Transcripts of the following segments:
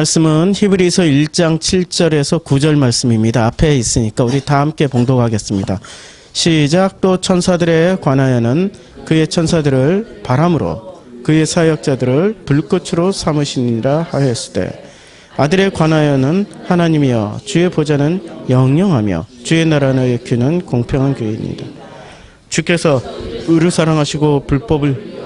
말씀은 히브리서 1장 7절에서 9절 말씀입니다. 앞에 있으니까 우리 다 함께 봉독하겠습니다. 시작. 또 천사들에 관하여는 그의 천사들을 바람으로 그의 사역자들을 불꽃으로 삼으시니라 하였으되 아들에 관하여는 하나님이여 주의 보좌는 영영하며 주의 나라는 일으키는 공평한 교회입니다. 주께서 의를 사랑하시고 불법을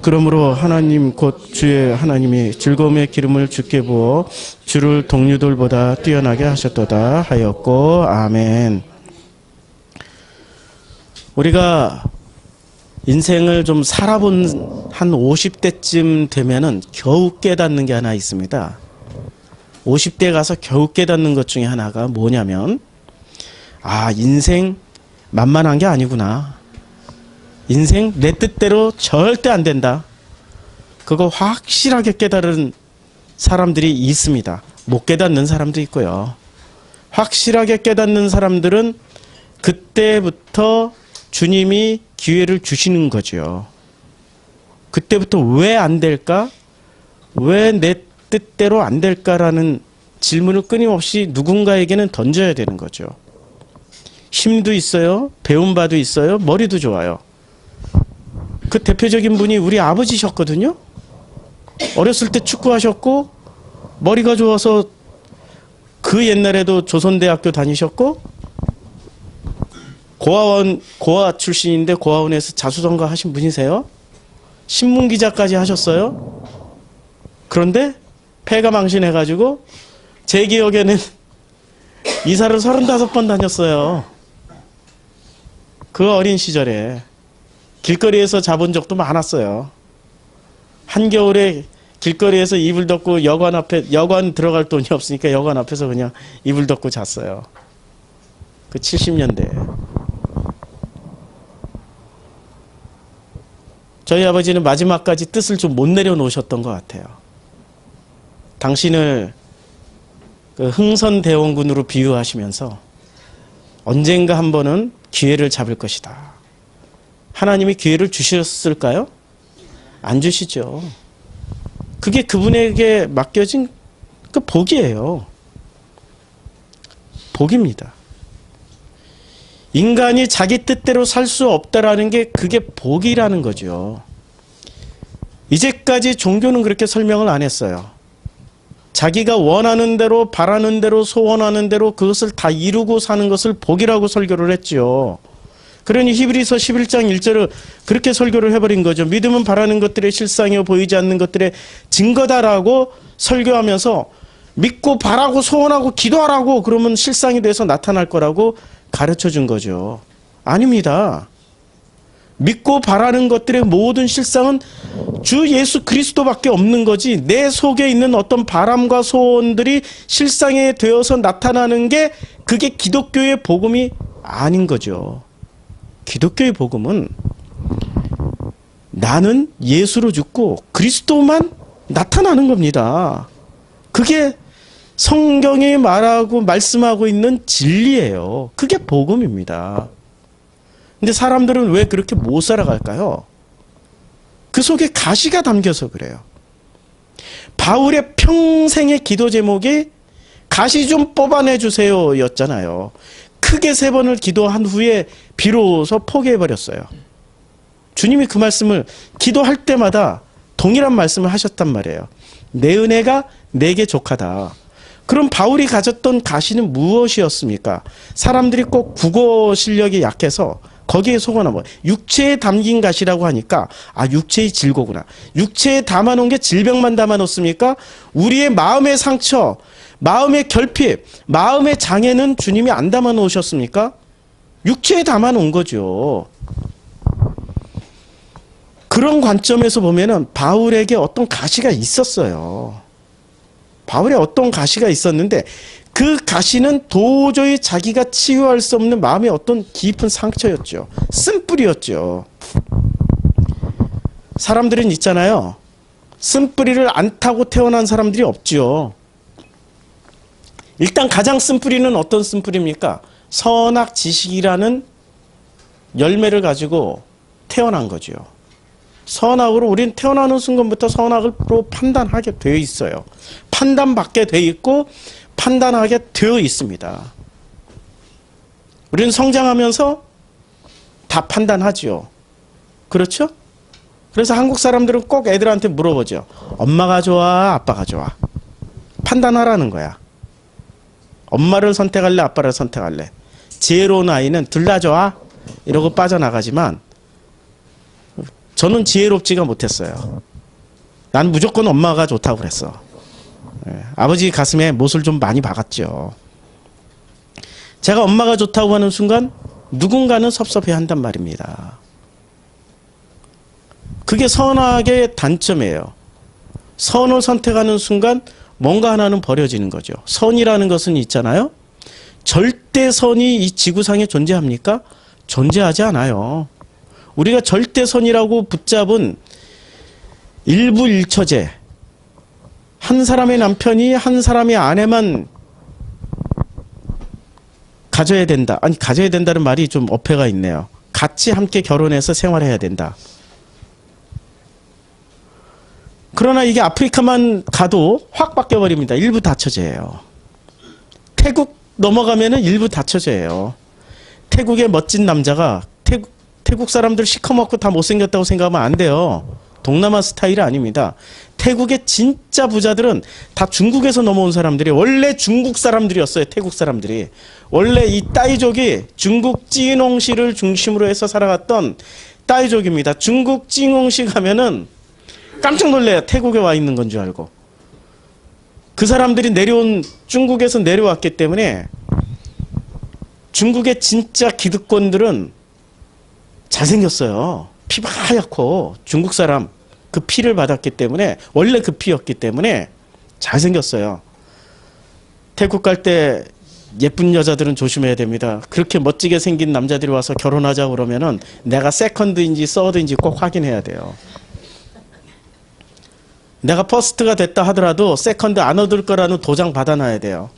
그러므로 하나님 곧 주의 하나님이 즐거움의 기름을 주께 부어 주를 동료들보다 뛰어나게 하셨도다 하였고 아멘. 우리가 인생을 좀 살아본 한 50대쯤 되면은 겨우 깨닫는 게 하나 있습니다. 50대 가서 겨우 깨닫는 것 중에 하나가 뭐냐면 인생 만만한 게 아니구나. 인생 내 뜻대로 절대 안 된다. 그거 확실하게 깨달은 사람들이 있습니다. 못 깨닫는 사람도 있고요. 확실하게 깨닫는 사람들은 그때부터 주님이 기회를 주시는 거죠. 그때부터 왜 안 될까? 왜 내 뜻대로 안 될까라는 질문을 끊임없이 누군가에게는 던져야 되는 거죠. 힘도 있어요. 배운 바도 있어요. 머리도 좋아요. 그 대표적인 분이 우리 아버지셨거든요. 어렸을 때 축구하셨고 머리가 좋아서 그 옛날에도 조선대학교 다니셨고 고아 출신인데 고아원에서 자수성가 하신 분이세요. 신문기자까지 하셨어요. 그런데 폐가 망신해가지고 제 기억에는 이사를 35번 다녔어요. 그 어린 시절에 길거리에서 자본 적도 많았어요. 한겨울에 길거리에서 이불 덮고 여관 들어갈 돈이 없으니까 여관 앞에서 그냥 이불 덮고 잤어요. 그 70년대에. 저희 아버지는 마지막까지 뜻을 좀 못 내려놓으셨던 것 같아요. 당신을 그 흥선대원군으로 비유하시면서 언젠가 한 번은 기회를 잡을 것이다. 하나님이 기회를 주셨을까요? 안 주시죠. 그게 그분에게 맡겨진 그 복이에요. 복입니다. 인간이 자기 뜻대로 살 수 없다라는 게 그게 복이라는 거죠. 이제까지 종교는 그렇게 설명을 안 했어요. 자기가 원하는 대로 바라는 대로 소원하는 대로 그것을 다 이루고 사는 것을 복이라고 설교를 했죠. 그러니 히브리서 11장 1절을 그렇게 설교를 해버린 거죠. 믿음은 바라는 것들의 실상이요 보이지 않는 것들의 증거다라고 설교하면서 믿고 바라고 소원하고 기도하라고 그러면 실상이 돼서 나타날 거라고 가르쳐 준 거죠. 아닙니다. 믿고 바라는 것들의 모든 실상은 주 예수 그리스도밖에 없는 거지 내 속에 있는 어떤 바람과 소원들이 실상에 되어서 나타나는 게 그게 기독교의 복음이 아닌 거죠. 기독교의 복음은 나는 예수로 죽고 그리스도만 나타나는 겁니다. 그게 성경이 말씀하고 있는 진리예요. 그게 복음입니다. 근데 사람들은 왜 그렇게 못 살아갈까요? 그 속에 가시가 담겨서 그래요. 바울의 평생의 기도 제목이 가시 좀 뽑아내 주세요 였잖아요. 크게 3번을 기도한 후에 비로소 포기해버렸어요. 주님이 그 말씀을 기도할 때마다 동일한 말씀을 하셨단 말이에요. 내 은혜가 내게 족하다. 그럼 바울이 가졌던 가시는 무엇이었습니까? 사람들이 꼭 국어 실력이 약해서 거기에 속아나 육체에 담긴 가시라고 하니까 육체의 질고구나. 육체에 담아놓은 게 질병만 담아놓습니까? 우리의 마음의 상처, 마음의 결핍, 마음의 장애는 주님이 안 담아놓으셨습니까? 육체에 담아놓은 거죠. 그런 관점에서 보면은 바울에게 어떤 가시가 있었어요. 바울에 어떤 가시가 있었는데 그 가시는 도저히 자기가 치유할 수 없는 마음의 어떤 깊은 상처였죠. 쓴뿌리였죠. 사람들은 있잖아요. 쓴뿌리를 안 타고 태어난 사람들이 없죠. 일단 가장 쓴뿌리는 어떤 쓴뿌리입니까? 선악 지식이라는 열매를 가지고 태어난 거죠. 선악으로 우리는 태어나는 순간부터 선악으로 판단하게 되어 있어요. 판단받게 돼 있고 판단하게 되어 있습니다. 우리는 성장하면서 다 판단하죠. 그렇죠? 그래서 한국 사람들은 꼭 애들한테 물어보죠. 엄마가 좋아, 아빠가 좋아? 판단하라는 거야. 엄마를 선택할래, 아빠를 선택할래? 지혜로운 아이는 둘 다 좋아? 이러고 빠져나가지만 저는 지혜롭지가 못했어요. 난 무조건 엄마가 좋다고 그랬어. 아버지 가슴에 못을 좀 많이 박았죠. 제가 엄마가 좋다고 하는 순간 누군가는 섭섭해한단 말입니다. 그게 선악의 단점이에요. 선을 선택하는 순간 뭔가 하나는 버려지는 거죠. 선이라는 것은 있잖아요. 절대 선이 이 지구상에 존재합니까? 존재하지 않아요. 우리가 절대 선이라고 붙잡은 일부일처제, 한 사람의 남편이 한 사람의 아내만 가져야 된다. 아니, 가져야 된다는 말이 좀 어폐가 있네요. 같이 함께 결혼해서 생활해야 된다. 그러나 이게 아프리카만 가도 확 바뀌어버립니다. 일부 다처제예요. 태국 넘어가면은 일부 다처제예요. 태국의 멋진 남자가 태국 사람들 시커멓고 다 못생겼다고 생각하면 안 돼요. 동남아 스타일이 아닙니다. 태국의 진짜 부자들은 다 중국에서 넘어온 사람들이 원래 중국 사람들이었어요. 태국 사람들이. 원래 이 따이족이 중국 찌농시를 중심으로 해서 살아갔던 따이족입니다. 중국 찌농시 가면은 깜짝 놀래요. 태국에 와 있는 건 줄 알고. 그 사람들이 중국에서 내려왔기 때문에 중국의 진짜 기득권들은 잘생겼어요. 피가 하얗고 중국 사람 그 피를 받았기 때문에 원래 그 피였기 때문에 잘생겼어요. 태국 갈 때 예쁜 여자들은 조심해야 됩니다. 그렇게 멋지게 생긴 남자들이 와서 결혼하자고 그러면은 내가 세컨드인지 서드인지 꼭 확인해야 돼요. 내가 퍼스트가 됐다 하더라도 세컨드 안 얻을 거라는 도장 받아놔야 돼요.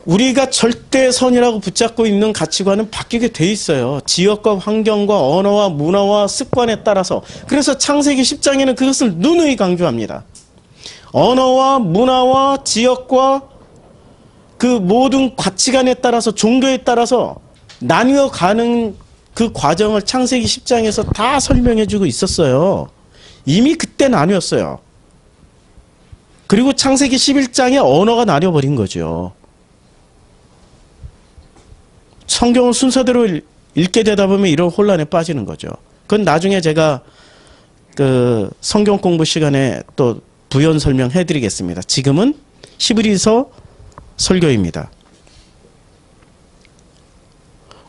우리가 절대선이라고 붙잡고 있는 가치관은 바뀌게 돼 있어요. 지역과 환경과 언어와 문화와 습관에 따라서. 그래서 창세기 10장에는 그것을 누누이 강조합니다. 언어와 문화와 지역과 그 모든 가치관에 따라서 종교에 따라서 나뉘어 가는 그 과정을 창세기 10장에서 다 설명해 주고 있었어요. 이미 그때 나뉘었어요. 그리고 창세기 11장에 언어가 나뉘어버린 거죠. 성경을 순서대로 읽게 되다 보면 이런 혼란에 빠지는 거죠. 그건 나중에 제가 그 성경 공부 시간에 또 부연 설명해 드리겠습니다. 지금은 히브리서 설교입니다.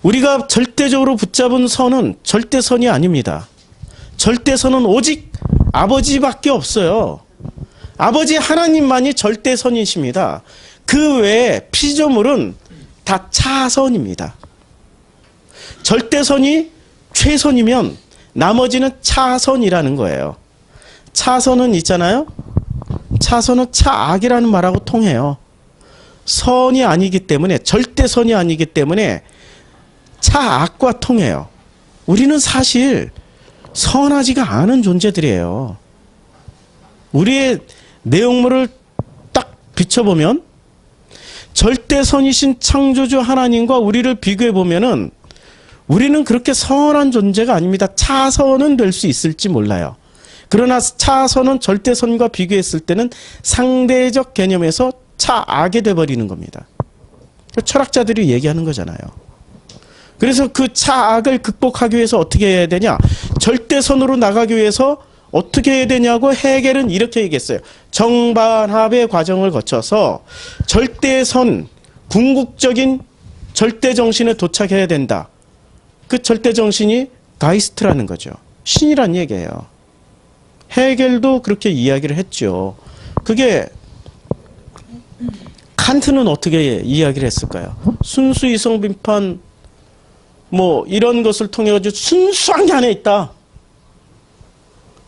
우리가 절대적으로 붙잡은 선은 절대선이 아닙니다. 절대선은 오직 아버지밖에 없어요. 아버지 하나님만이 절대선이십니다. 그 외에 피조물은 다 차선입니다. 절대선이 최선이면 나머지는 차선이라는 거예요. 차선은 있잖아요. 차선은 차악이라는 말하고 통해요. 선이 아니기 때문에, 절대선이 아니기 때문에 차악과 통해요. 우리는 사실 선하지가 않은 존재들이에요. 우리의 내용물을 딱 비춰보면 절대선이신 창조주 하나님과 우리를 비교해 보면은 우리는 그렇게 선한 존재가 아닙니다. 차선은 될 수 있을지 몰라요. 그러나 차선은 절대선과 비교했을 때는 상대적 개념에서 차악이 돼버리는 겁니다. 철학자들이 얘기하는 거잖아요. 그래서 그 차악을 극복하기 위해서 어떻게 해야 되냐? 절대선으로 나가기 위해서 어떻게 해야 되냐고 헤겔은 이렇게 얘기했어요. 정반합의 과정을 거쳐서 절대선, 궁극적인 절대정신에 도착해야 된다. 그 절대정신이 가이스트라는 거죠. 신이란 얘기예요. 헤겔도 그렇게 이야기를 했죠. 그게 칸트는 어떻게 이야기를 했을까요? 순수 이성 비판 뭐 이런 것을 통해 가지고 순수한 게 안에 있다.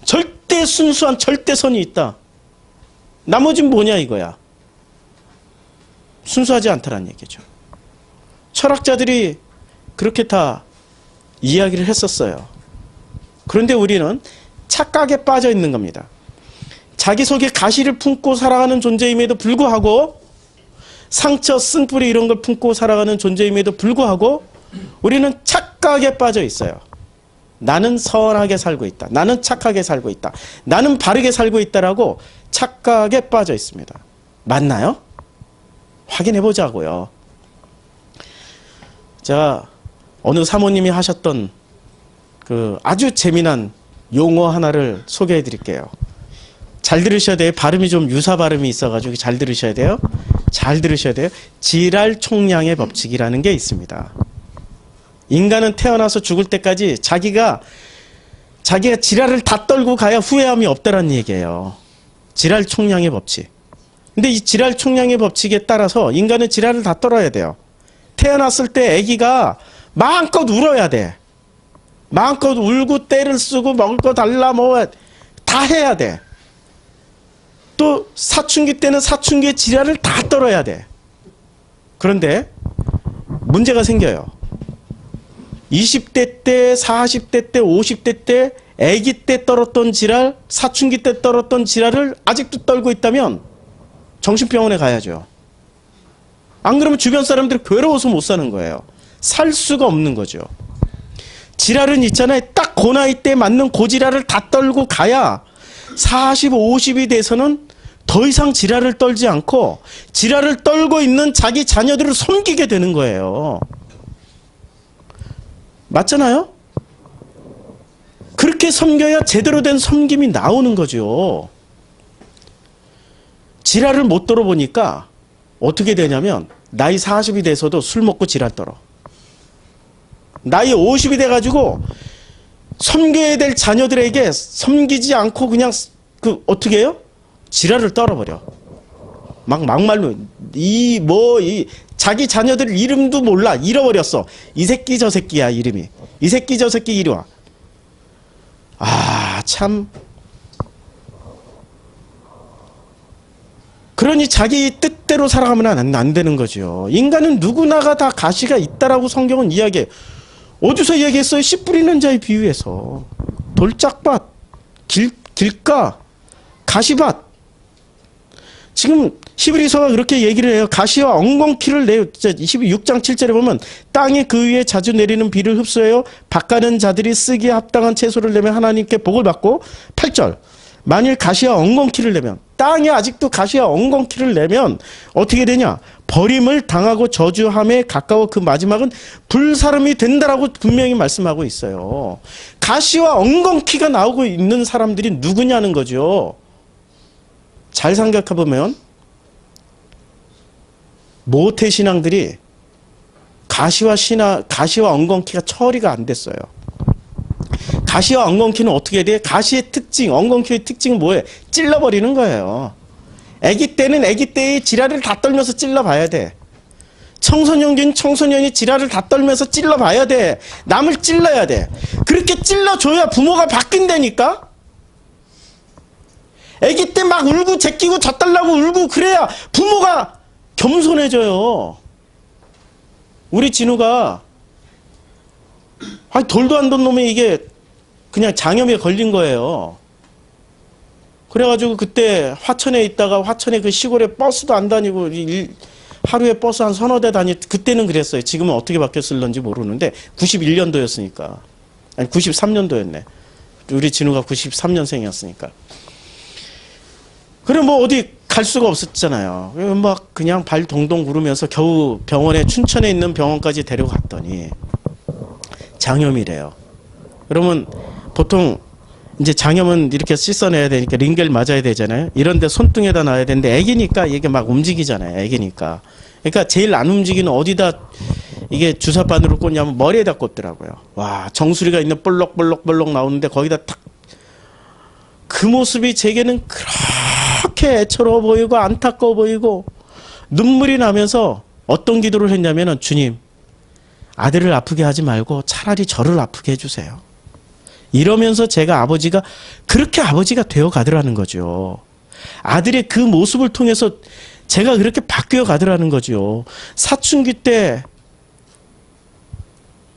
절대 순수한 절대선이 있다. 나머지는 뭐냐 이거야. 순수하지 않다라는 얘기죠. 철학자들이 그렇게 다 이야기를 했었어요. 그런데 우리는 착각에 빠져 있는 겁니다. 자기 속에 가시를 품고 살아가는 존재임에도 불구하고, 상처, 쓴뿌리 이런 걸 품고 살아가는 존재임에도 불구하고 우리는 착각에 빠져 있어요. 나는 선하게 살고 있다. 나는 착하게 살고 있다. 나는 바르게 살고 있다라고 착각에 빠져 있습니다. 맞나요? 확인해 보자고요. 제가 어느 사모님이 하셨던 그 아주 재미난 용어 하나를 소개해 드릴게요. 잘 들으셔야 돼요. 발음이 좀 유사 발음이 있어가지고 잘 들으셔야 돼요. 잘 들으셔야 돼요. 지랄 총량의 법칙이라는 게 있습니다. 인간은 태어나서 죽을 때까지 자기가 지랄을 다 떨고 가야 후회함이 없다라는 얘기예요. 지랄 총량의 법칙. 근데 이 지랄 총량의 법칙에 따라서 인간은 지랄을 다 떨어야 돼요. 태어났을 때 아기가 마음껏 울어야 돼. 마음껏 울고 떼를 쓰고 먹을 거 달라 뭐 다 해야 돼. 또 사춘기 때는 사춘기의 지랄을 다 떨어야 돼. 그런데 문제가 생겨요. 20대 때, 40대 때, 50대 때, 아기 때 떨었던 지랄, 사춘기 때 떨었던 지랄을 아직도 떨고 있다면 정신병원에 가야죠. 안 그러면 주변 사람들이 괴로워서 못 사는 거예요. 살 수가 없는 거죠. 지랄은 있잖아요. 딱 그 나이 때 맞는 그 지랄을 다 떨고 가야 40, 50이 돼서는 더 이상 지랄을 떨지 않고 지랄을 떨고 있는 자기 자녀들을 섬기게 되는 거예요. 맞잖아요? 그렇게 섬겨야 제대로 된 섬김이 나오는 거죠. 지랄을 못 떨어보니까 어떻게 되냐면 나이 40이 돼서도 술 먹고 지랄 떨어. 나이 50이 돼가지고 섬겨야 될 자녀들에게 섬기지 않고 그냥 어떻게 해요? 지랄을 떨어버려. 막말로 자기 자녀들 이름도 몰라. 잃어버렸어. 이 새끼 저 새끼야 이름이. 이 새끼 저 새끼 이리 와. 아 참. 그러니 자기 뜻대로 살아가면 안 되는 거죠. 인간은 누구나가 다 가시가 있다라고 성경은 이야기해요. 어디서 얘기했어요? 씨 뿌리는 자의 비유에서. 돌짝밭, 길가, 가시밭. 지금 히브리서가 그렇게 얘기를 해요. 가시와 엉겅퀴를 내요. 26장 7절에 보면 땅이 그 위에 자주 내리는 비를 흡수해요. 밭가는 자들이 쓰기에 합당한 채소를 내면 하나님께 복을 받고 8절. 만일 가시와 엉겅퀴를 내면 땅에 아직도 가시와 엉겅퀴를 내면 어떻게 되냐? 버림을 당하고 저주함에 가까워 그 마지막은 불사름이 된다라고 분명히 말씀하고 있어요. 가시와 엉겅퀴가 나오고 있는 사람들이 누구냐는 거죠. 잘 생각해보면 모태 신앙들이 가시와 엉겅퀴가 처리가 안 됐어요. 가시와 엉겅퀴는 어떻게 돼? 가시의 특징, 엉겅퀴의 특징은 뭐예요? 찔러버리는 거예요. 아기 때는 아기 때의 지랄을 다 떨면서 찔러봐야 돼. 청소년이 지랄을 다 떨면서 찔러봐야 돼. 남을 찔러야 돼. 그렇게 찔러줘야 부모가 바뀐다니까? 아기 때 막 울고 제끼고 젖달라고 울고 그래야 부모가 겸손해져요. 우리 진우가 돌도 안 돈 놈이 이게 그냥 장염에 걸린 거예요. 그래가지고 그때 화천에 있다가 화천에 그 시골에 버스도 안 다니고 하루에 버스 한 서너 대 그때는 그랬어요. 지금은 어떻게 바뀌었을런지 모르는데 91년도였으니까. 아니 93년도였네. 우리 진우가 93년생이었으니까. 그래 뭐 어디 갈 수가 없었잖아요. 막 그냥 발 동동 구르면서 겨우 병원에 춘천에 있는 병원까지 데려갔더니 장염이래요. 그러면 보통 이제 장염은 이렇게 씻어내야 되니까 링겔 맞아야 되잖아요. 이런데 손등에다 놔야 되는데 애기니까 이게 막 움직이잖아요. 애기니까. 그러니까 제일 안 움직이는 어디다 이게 주사바늘을 꽂냐면 머리에다 꽂더라고요. 와 정수리가 있는 볼록볼록 나오는데 거기다 탁. 그 모습이 제게는 그렇게 애처로워 보이고 안타까워 보이고 눈물이 나면서 어떤 기도를 했냐면은 주님 아들을 아프게 하지 말고 차라리 저를 아프게 해주세요. 이러면서 제가 그렇게 아버지가 되어 가더라는 거죠. 아들의 그 모습을 통해서 제가 그렇게 바뀌어 가더라는 거죠. 사춘기 때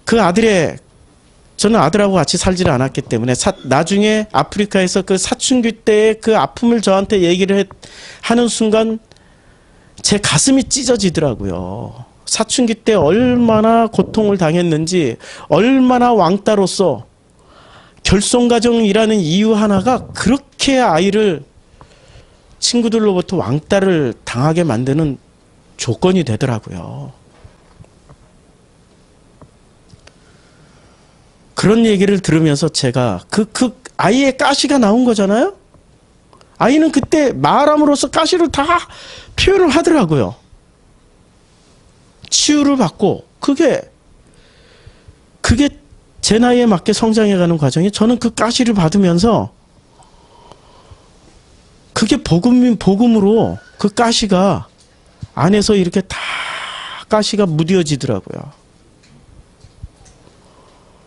그 아들의 저는 아들하고 같이 살지를 않았기 때문에 나중에 아프리카에서 그 사춘기 때의 그 아픔을 저한테 얘기를 하는 순간 제 가슴이 찢어지더라고요. 사춘기 때 얼마나 고통을 당했는지, 얼마나 왕따로서 결손가정이라는 이유 하나가 그렇게 아이를 친구들로부터 왕따를 당하게 만드는 조건이 되더라고요. 그런 얘기를 들으면서 제가 그 아이의 가시가 나온 거잖아요. 아이는 그때 말함으로써 가시를 다 표현을 하더라고요. 치유를 받고 그게 제 나이에 맞게 성장해가는 과정이, 저는 그 가시를 받으면서 그게 복음으로 그 가시가 안에서 이렇게 다 가시가 무뎌지더라고요.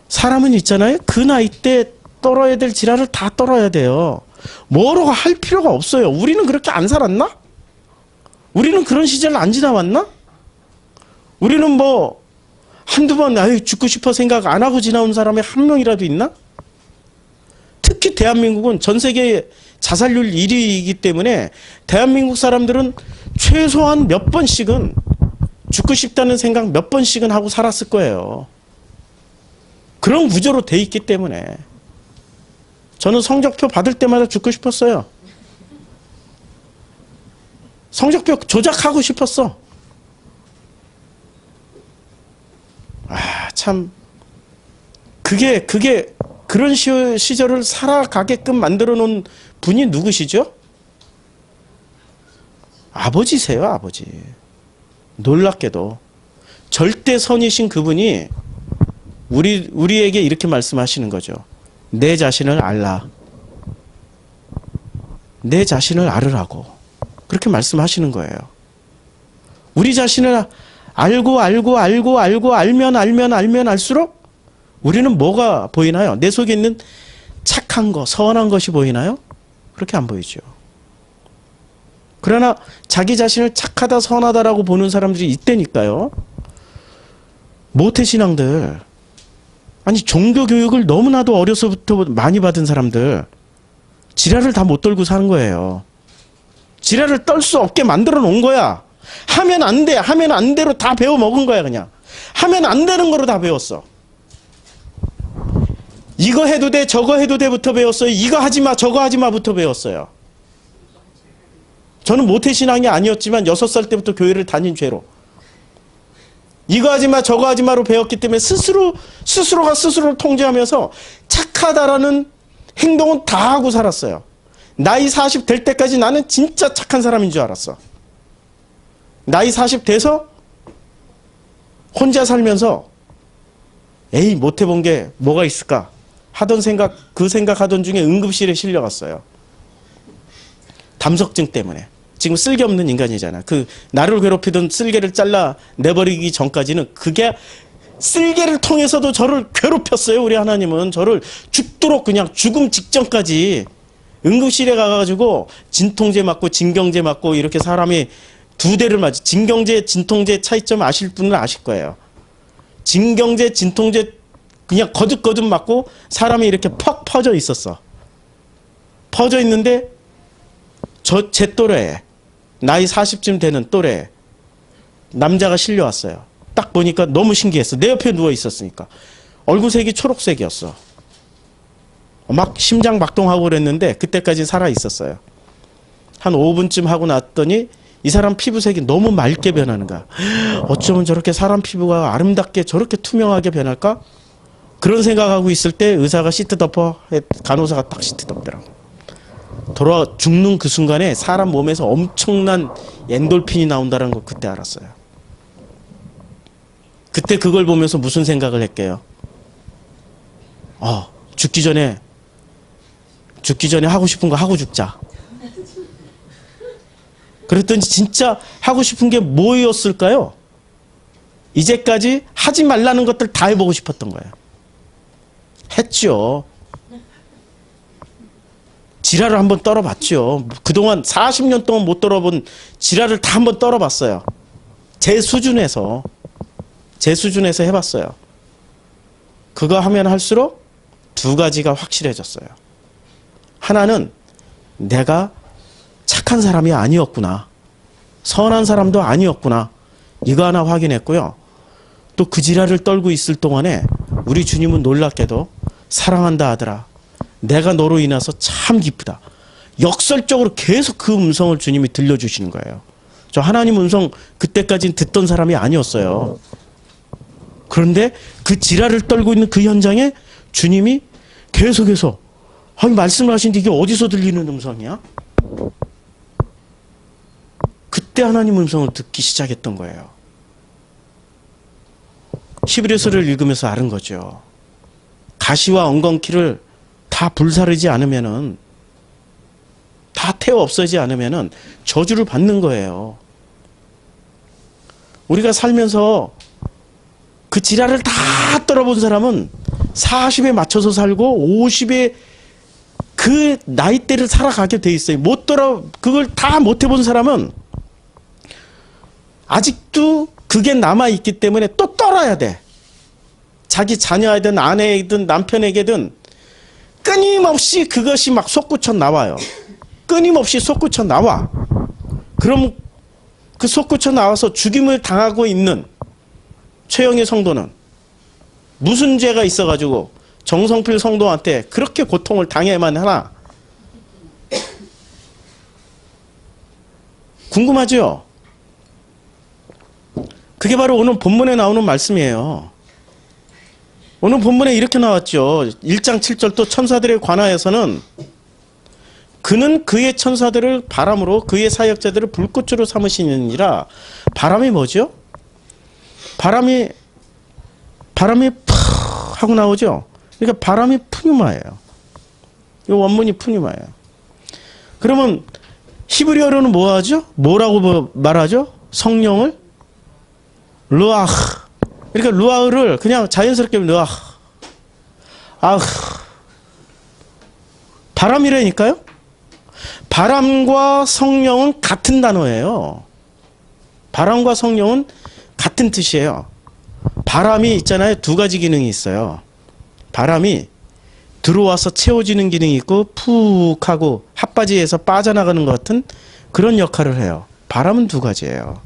사람은 있잖아요. 그 나이 때 떨어야 될 지랄을 다 떨어야 돼요. 뭐라고 할 필요가 없어요. 우리는 그렇게 안 살았나? 우리는 그런 시절을 안 지나왔나? 우리는 뭐 한두 번 죽고 싶어 생각 안 하고 지나온 사람이 한 명이라도 있나? 특히 대한민국은 전 세계 자살률 1위이기 때문에 대한민국 사람들은 최소한 몇 번씩은 죽고 싶다는 생각 몇 번씩은 하고 살았을 거예요. 그런 구조로 돼 있기 때문에 저는 성적표 받을 때마다 죽고 싶었어요. 성적표 조작하고 싶었어. 참 그게 그런 시절을 살아가게끔 만들어 놓은 분이 누구시죠? 아버지세요, 아버지. 놀랍게도 절대 선이신 그분이 우리에게 이렇게 말씀하시는 거죠. 내 자신을 알라. 내 자신을 알으라고. 그렇게 말씀하시는 거예요. 우리 자신을 알면 알수록 우리는 뭐가 보이나요? 내 속에 있는 착한 거, 선한 것이 보이나요? 그렇게 안 보이죠. 그러나 자기 자신을 착하다, 선하다라고 보는 사람들이 있다니까요. 모태신앙들, 아니 종교 교육을 너무나도 어려서부터 많이 받은 사람들, 지랄을 다 못 떨고 사는 거예요. 지랄을 떨 수 없게 만들어 놓은 거야. 하면 안 돼. 하면 안 대로 다 배워 먹은 거야, 그냥. 하면 안 되는 거로 다 배웠어. 이거 해도 돼, 저거 해도 돼부터 배웠어요. 이거 하지 마, 저거 하지 마부터 배웠어요. 저는 모태신앙이 아니었지만 6살 때부터 교회를 다닌 죄로 이거 하지 마, 저거 하지 마로 배웠기 때문에 스스로가 스스로를 통제하면서 착하다라는 행동은 다 하고 살았어요. 나이 40 될 때까지 나는 진짜 착한 사람인 줄 알았어. 나이 40 돼서 혼자 살면서 에이 못 해본 게 뭐가 있을까 하던 생각, 그 생각하던 중에 응급실에 실려갔어요. 담석증 때문에. 지금 쓸개 없는 인간이잖아. 그 나를 괴롭히던 쓸개를 잘라 내버리기 전까지는 그게 쓸개를 통해서도 저를 괴롭혔어요. 우리 하나님은 저를 죽도록 그냥 죽음 직전까지 응급실에 가가지고 진통제 맞고 진경제 맞고 이렇게 사람이 두 대를 맞지. 진경제, 진통제 차이점 아실 분은 아실 거예요. 진경제, 진통제 그냥 거듭거듭 맞고 사람이 이렇게 퍽 퍼져 있었어. 퍼져 있는데 제 또래에 나이 40쯤 되는 또래에 남자가 실려왔어요. 딱 보니까 너무 신기했어. 내 옆에 누워 있었으니까. 얼굴색이 초록색이었어. 막 심장 박동하고 그랬는데 그때까지 살아 있었어요. 한 5분쯤 하고 났더니 이 사람 피부색이 너무 맑게 변하는 거야. 어쩌면 저렇게 사람 피부가 아름답게 저렇게 투명하게 변할까? 그런 생각하고 있을 때 의사가 시트 덮어, 간호사가 딱 시트 덮더라고. 돌아 죽는 그 순간에 사람 몸에서 엄청난 엔돌핀이 나온다는 걸 그때 알았어요. 그때 그걸 보면서 무슨 생각을 했게요? 죽기 전에 하고 싶은 거 하고 죽자. 그랬더니 진짜 하고 싶은 게 뭐였을까요? 이제까지 하지 말라는 것들 다 해보고 싶었던 거예요. 했죠. 지랄을 한번 떨어봤죠. 그동안 40년 동안 못 떨어본 지랄을 다 한번 떨어봤어요. 제 수준에서 해봤어요. 그거 하면 할수록 두 가지가 확실해졌어요. 하나는 내가 착한 사람이 아니었구나. 선한 사람도 아니었구나. 이거 하나 확인했고요. 또 그 지랄을 떨고 있을 동안에 우리 주님은 놀랍게도 사랑한다 하더라. 내가 너로 인해서 참 기쁘다. 역설적으로 계속 그 음성을 주님이 들려주시는 거예요. 저 하나님 음성 그때까지는 듣던 사람이 아니었어요. 그런데 그 지랄을 떨고 있는 그 현장에 주님이 계속해서 아니 말씀을 하시는데 이게 어디서 들리는 음성이야? 그때 하나님 음성을 듣기 시작했던 거예요. 히브리서를 읽으면서 아는 거죠. 가시와 엉겅퀴를 다 불사르지 않으면은, 다 태워 없애지 않으면은 저주를 받는 거예요. 우리가 살면서 그 지랄을 다 떨어본 사람은 40에 맞춰서 살고 50에 그 나이대를 살아가게 돼 있어요. 그걸 다 못 해본 사람은 아직도 그게 남아있기 때문에 또 떨어야 돼. 자기 자녀이든 아내이든 남편에게든 끊임없이 그것이 막 솟구쳐 나와요. 끊임없이 솟구쳐 나와. 그럼 그 솟구쳐 나와서 죽임을 당하고 있는 최영희 성도는 무슨 죄가 있어가지고 정성필 성도한테 그렇게 고통을 당해야만 하나? 궁금하죠? 그게 바로 오늘 본문에 나오는 말씀이에요. 오늘 본문에 이렇게 나왔죠. 1장 7절 또 천사들에 관하여서는 그는 그의 천사들을 바람으로 그의 사역자들을 불꽃으로 삼으시느니라. 바람이 뭐죠? 바람이 푹 하고 나오죠. 그러니까 바람이 푸뉴마예요. 이 원문이 푸뉴마예요. 그러면 히브리어로는 뭐 하죠? 뭐라고 말하죠? 성령을 루아흐. 그러니까 루아흐를 그냥 자연스럽게 루아흐. 바람이라니까요. 바람과 성령은 같은 단어예요. 바람과 성령은 같은 뜻이에요. 바람이 있잖아요. 두 가지 기능이 있어요. 바람이 들어와서 채워지는 기능이 있고 푹 하고 핫바지에서 빠져나가는 것 같은 그런 역할을 해요. 바람은 두 가지예요.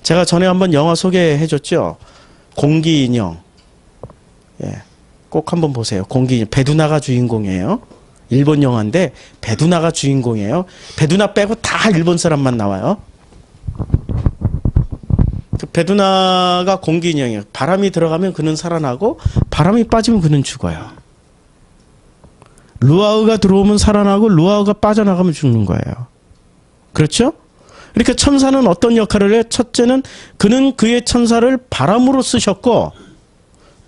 제가 전에 한번 영화 소개해줬죠. 공기인형. 예, 꼭 한번 보세요. 공기인형. 배두나가 주인공이에요. 일본 영화인데 배두나가 주인공이에요. 배두나 빼고 다 일본 사람만 나와요. 그 배두나가 공기인형이에요. 바람이 들어가면 그는 살아나고 바람이 빠지면 그는 죽어요. 루아흐가 들어오면 살아나고 루아흐가 빠져나가면 죽는 거예요. 그렇죠? 그러니까 천사는 어떤 역할을 해요? 첫째는 그는 그의 천사를 바람으로 쓰셨고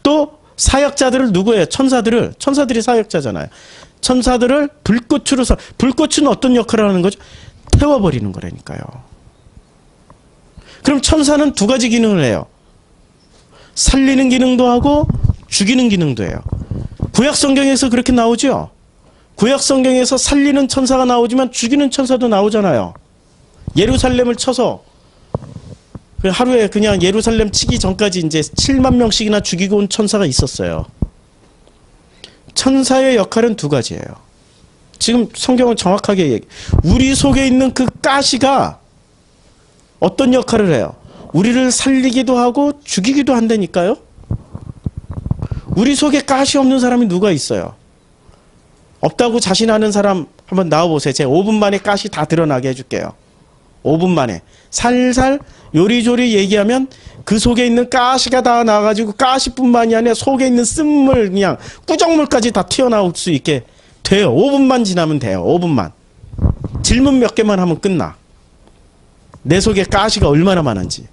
또 사역자들을 누구예요? 천사들이 사역자잖아요. 천사들을 불꽃으로 불꽃은 어떤 역할을 하는 거죠? 태워버리는 거라니까요. 그럼 천사는 두 가지 기능을 해요. 살리는 기능도 하고 죽이는 기능도 해요. 구약 성경에서 그렇게 나오죠. 구약 성경에서 살리는 천사가 나오지만 죽이는 천사도 나오잖아요. 예루살렘을 쳐서 하루에 그냥 예루살렘 치기 전까지 이제 7만 명씩이나 죽이고 온 천사가 있었어요. 천사의 역할은 두 가지예요. 지금 성경은 정확하게 우리 속에 있는 그 가시가 어떤 역할을 해요? 우리를 살리기도 하고 죽이기도 한다니까요. 우리 속에 가시 없는 사람이 누가 있어요? 없다고 자신하는 사람 한번 나와보세요. 제가 5분 만에 가시 다 드러나게 해줄게요. 5분 만에 살살 요리조리 얘기하면 그 속에 있는 가시가 다 나와가지고 가시뿐만이 아니라 속에 있는 쓴물 그냥 꾸정물까지 다 튀어나올 수 있게 돼요. 5분만 지나면 돼요. 5분만. 질문 몇 개만 하면 끝나. 내 속에 가시가 얼마나 많은지.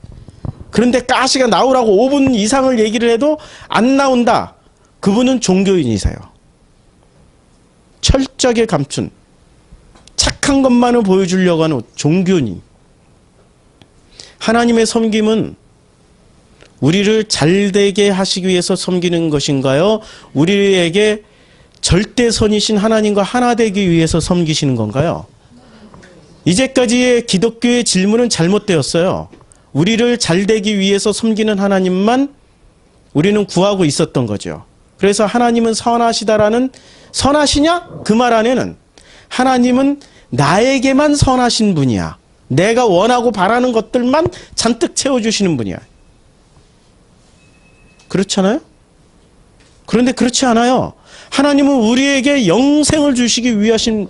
그런데 가시가 나오라고 5분 이상을 얘기를 해도 안 나온다. 그분은 종교인이세요. 철저하게 감춘 착한 것만을 보여주려고 하는 종교인. 하나님의 섬김은 우리를 잘되게 하시기 위해서 섬기는 것인가요? 우리에게 절대선이신 하나님과 하나 되기 위해서 섬기시는 건가요? 이제까지의 기독교의 질문은 잘못되었어요. 우리를 잘되기 위해서 섬기는 하나님만 우리는 구하고 있었던 거죠. 그래서 하나님은 선하시다라는, 선하시냐? 그 말 안에는 하나님은 나에게만 선하신 분이야. 내가 원하고 바라는 것들만 잔뜩 채워주시는 분이야. 그렇잖아요? 그런데 그렇지 않아요. 하나님은 우리에게 영생을 주시기 위하신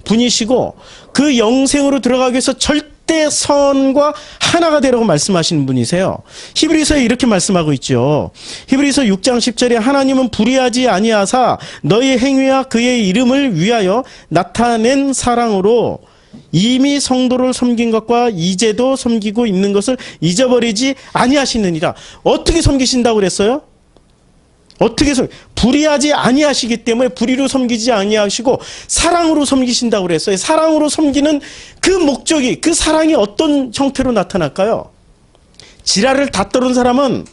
분이시고 그 영생으로 들어가기 위해서 절대 선과 하나가 되라고 말씀하시는 분이세요. 히브리서에 이렇게 말씀하고 있죠. 히브리서 6장 10절에 하나님은 불의하지 아니하사 너희 행위와 그의 이름을 위하여 나타낸 사랑으로 이미 성도를 섬긴 것과 이제도 섬기고 있는 것을 잊어버리지 아니하시느니라. 어떻게 섬기신다고 그랬어요? 어떻게 불의하지 아니하시기 때문에 불의로 섬기지 아니하시고 사랑으로 섬기신다고 그랬어요. 사랑으로 섬기는 그 목적이, 그 사랑이 어떤 형태로 나타날까요? 지랄을 다 떠는 사람은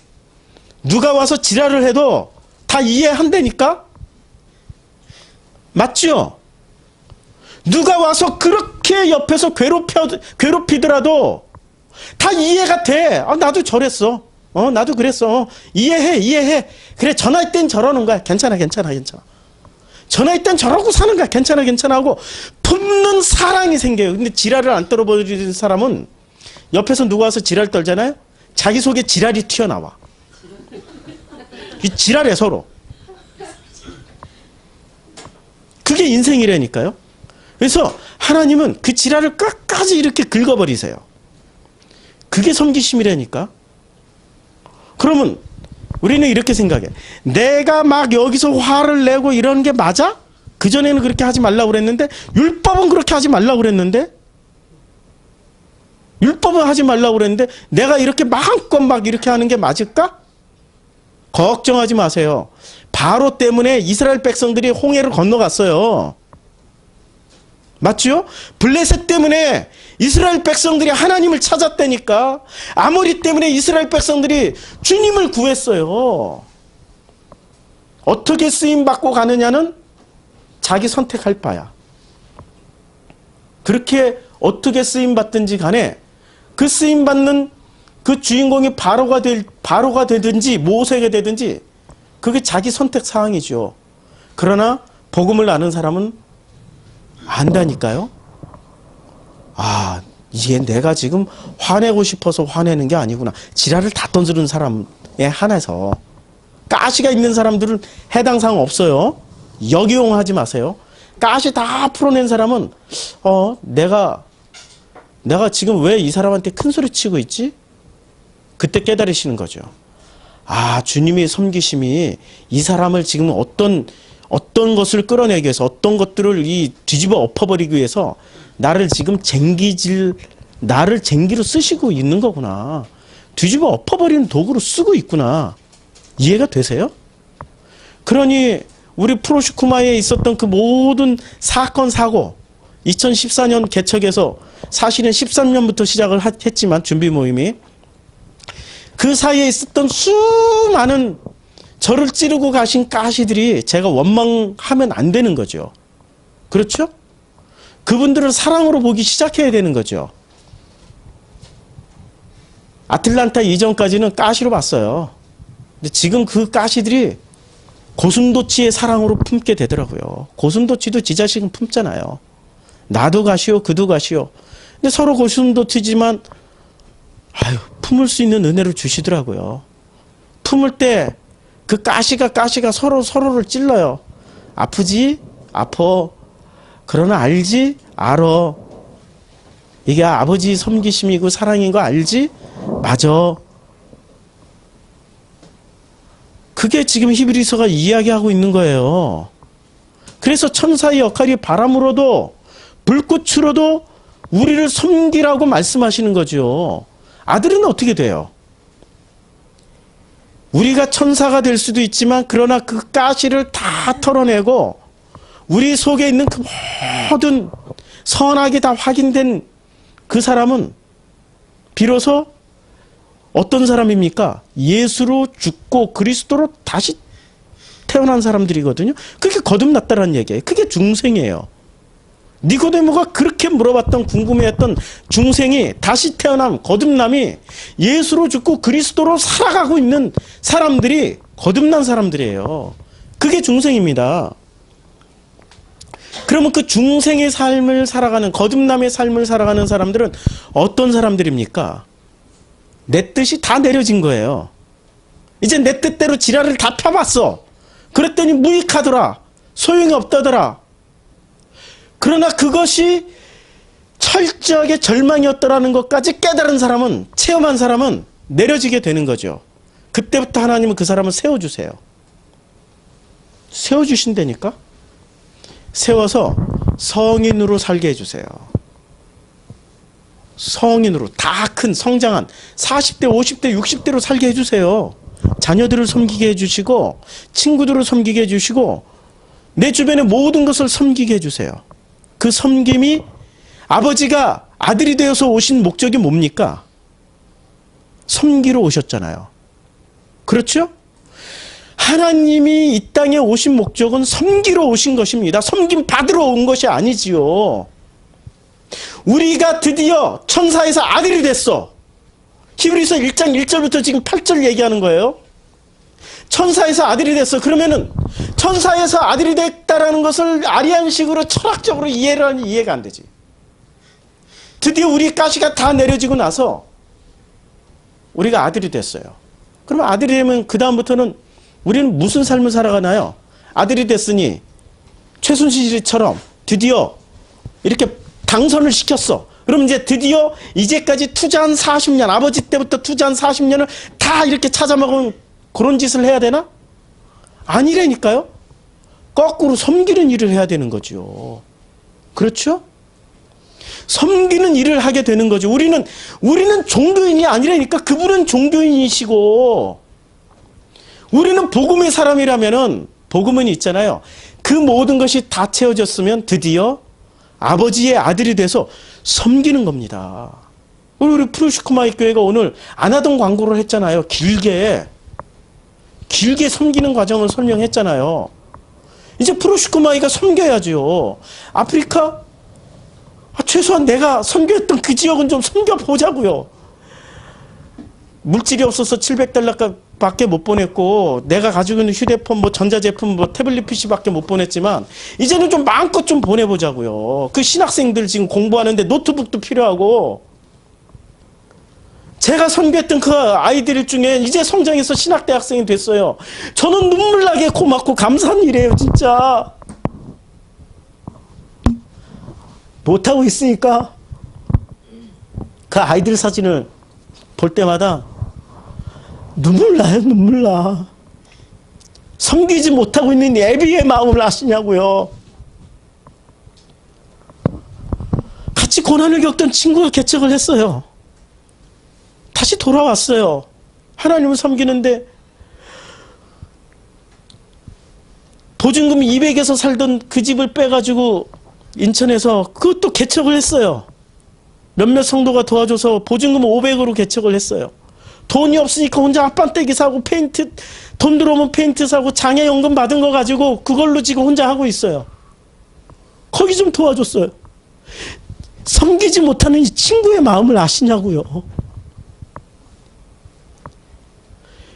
누가 와서 지랄을 해도 다 이해한다니까? 맞죠? 누가 와서 그렇게 옆에서 괴롭히더라도 다 이해가 돼. 나도 저랬어. 나도 그랬어. 이해해. 그래, 전화할 땐 저러는 거야. 괜찮아. 전화할 땐 저러고 사는 거야. 괜찮아 하고 품는 사랑이 생겨요. 근데 지랄을 안 떨어버리는 사람은 옆에서 누가 와서 지랄 떨잖아요. 자기 속에 지랄이 튀어나와. 이 지랄해 서로. 그게 인생이라니까요. 그래서 하나님은 그 지랄을 끝까지 이렇게 긁어버리세요. 그게 섬기심이라니까. 그러면 우리는 이렇게 생각해. 내가 막 여기서 화를 내고 이런 게 맞아? 그전에는 그렇게 하지 말라고 그랬는데, 율법은 그렇게 하지 말라고 그랬는데, 율법은 하지 말라고 그랬는데 내가 이렇게 마음껏 막 이렇게 하는 게 맞을까? 걱정하지 마세요. 바로 때문에 이스라엘 백성들이 홍해를 건너갔어요. 맞죠? 블레셋 때문에 이스라엘 백성들이 하나님을 찾았다니까. 아모리 때문에 이스라엘 백성들이 주님을 구했어요. 어떻게 쓰임받고 가느냐는 자기 선택할 바야. 그렇게 어떻게 쓰임받든지 간에 그 쓰임받는 그 주인공이 바로가 되든지 모세가 되든지 그게 자기 선택 사항이죠. 그러나 복음을 아는 사람은 안다니까요. 이게 내가 지금 화내고 싶어서 화내는 게 아니구나. 지랄을 다 던지는 사람에 한해서. 가시가 있는 사람들은 해당 사항 없어요. 역이용하지 마세요. 가시 다 풀어낸 사람은 내가 지금 왜 이 사람한테 큰 소리 치고 있지? 그때 깨달으시는 거죠. 주님의 섬기심이 이 사람을 지금 어떤 것을 끌어내기 위해서, 어떤 것들을 뒤집어 엎어버리기 위해서 나를 지금 나를 쟁기로 쓰시고 있는 거구나. 뒤집어 엎어버리는 도구로 쓰고 있구나. 이해가 되세요? 그러니 우리 프로슈크마에 있었던 그 모든 사건 사고, 2014년 개척에서 사실은 13년부터 시작을 했지만 준비 모임이 그 사이에 있었던 수많은 저를 찌르고 가신 가시들이 제가 원망하면 안 되는 거죠. 그렇죠? 그분들을 사랑으로 보기 시작해야 되는 거죠. 아틀란타 이전까지는 가시로 봤어요. 근데 지금 그 가시들이 고슴도치의 사랑으로 품게 되더라고요. 고슴도치도 지 자식은 품잖아요. 나도 가시오, 그도 가시오. 근데 서로 고슴도치지만 품을 수 있는 은혜를 주시더라고요. 품을 때 그 가시가 서로를 찔러요. 아프지? 아파. 그러나 알지? 알아. 이게 아버지 섬기심이고 사랑인 거 알지? 맞아. 그게 지금 히브리서가 이야기하고 있는 거예요. 그래서 천사의 역할이 바람으로도 불꽃으로도 우리를 섬기라고 말씀하시는 거죠. 아들은 어떻게 돼요? 우리가 천사가 될 수도 있지만 그러나 그 가시를 다 털어내고 우리 속에 있는 그 모든 선악이 다 확인된 그 사람은 비로소 어떤 사람입니까? 예수로 죽고 그리스도로 다시 태어난 사람들이거든요. 그게 거듭났다는 얘기예요. 그게 중생이에요. 니고데모가 그렇게 물어봤던, 궁금해했던 중생이, 다시 태어남, 거듭남이 예수로 죽고 그리스도로 살아가고 있는 사람들이 거듭난 사람들이에요. 그게 중생입니다. 그러면 그 중생의 삶을 살아가는, 거듭남의 삶을 살아가는 사람들은 어떤 사람들입니까? 내 뜻이 다 내려진 거예요. 이제 내 뜻대로 지랄을 다 펴봤어. 그랬더니 무익하더라. 소용이 없다더라. 그러나 그것이 철저하게 절망이었더라는 것까지 깨달은 사람은, 체험한 사람은 내려지게 되는 거죠. 그때부터 하나님은 그 사람을 세워주세요. 세워주신다니까? 세워서 성인으로 살게 해주세요. 성인으로 다 큰 성장한 40대, 50대, 60대로 살게 해주세요. 자녀들을 섬기게 해주시고, 친구들을 섬기게 해주시고, 내 주변의 모든 것을 섬기게 해주세요. 그 섬김이, 아버지가 아들이 되어서 오신 목적이 뭡니까? 섬기러 오셨잖아요. 그렇죠? 하나님이 이 땅에 오신 목적은 섬기러 오신 것입니다. 섬김 받으러 온 것이 아니지요. 우리가 드디어 천사에서 아들이 됐어. 히브리서 1장 1절부터 지금 8절 얘기하는 거예요. 천사에서 아들이 됐어. 그러면은 천사에서 아들이 됐다라는 것을 아리안식으로 철학적으로 이해를 하니 이해가 안 되지. 드디어 우리 가시가 다 내려지고 나서 우리가 아들이 됐어요. 그러면 아들이 되면 그 다음부터는 우리는 무슨 삶을 살아가나요? 아들이 됐으니 최순실처럼 드디어 이렇게 당선을 시켰어. 그럼 이제 드디어 이제까지 투자한 40년, 아버지 때부터 투자한 40년을 다 이렇게 찾아먹은 그런 짓을 해야 되나? 아니라니까요. 거꾸로 섬기는 일을 해야 되는 거죠. 그렇죠? 섬기는 일을 하게 되는 거죠. 우리는 종교인이 아니라니까. 그분은 종교인이시고, 우리는 복음의 사람이라면은, 복음은 있잖아요. 그 모든 것이 다 채워졌으면 드디어 아버지의 아들이 돼서 섬기는 겁니다. 우리 프루시코마이 교회가 오늘 안 하던 광고를 했잖아요. 길게 섬기는 과정을 설명했잖아요. 이제 프루시코마이가 섬겨야죠. 아프리카? 최소한 내가 섬겼던 그 지역은 좀 섬겨보자고요. 물질이 없어서 $700밖에 못 보냈고, 내가 가지고 있는 휴대폰, 전자제품, 태블릿 PC밖에 못 보냈지만, 이제는 좀 마음껏 좀 보내보자고요. 그 신학생들 지금 공부하는데 노트북도 필요하고, 제가 선교했던 그 아이들 중에 이제 성장해서 신학대학생이 됐어요. 저는 눈물나게 고맙고 감사한 일이에요, 진짜. 못하고 있으니까 그 아이들 사진을 볼 때마다 눈물 나요, 눈물 나. 섬기지 못하고 있는 애비의 마음을 아시냐고요. 같이 고난을 겪던 친구가 개척을 했어요. 다시 돌아왔어요. 하나님을 섬기는데 보증금 200에서 살던 그 집을 빼가지고 인천에서 그것도 개척을 했어요. 몇몇 성도가 도와줘서 보증금 500으로 개척을 했어요. 돈이 없으니까 혼자 앞반떼기 사고 페인트, 돈 들어오면 페인트 사고 장애연금 받은 거 가지고 그걸로 지금 혼자 하고 있어요. 거기 좀 도와줬어요. 섬기지 못하는 이 친구의 마음을 아시냐고요.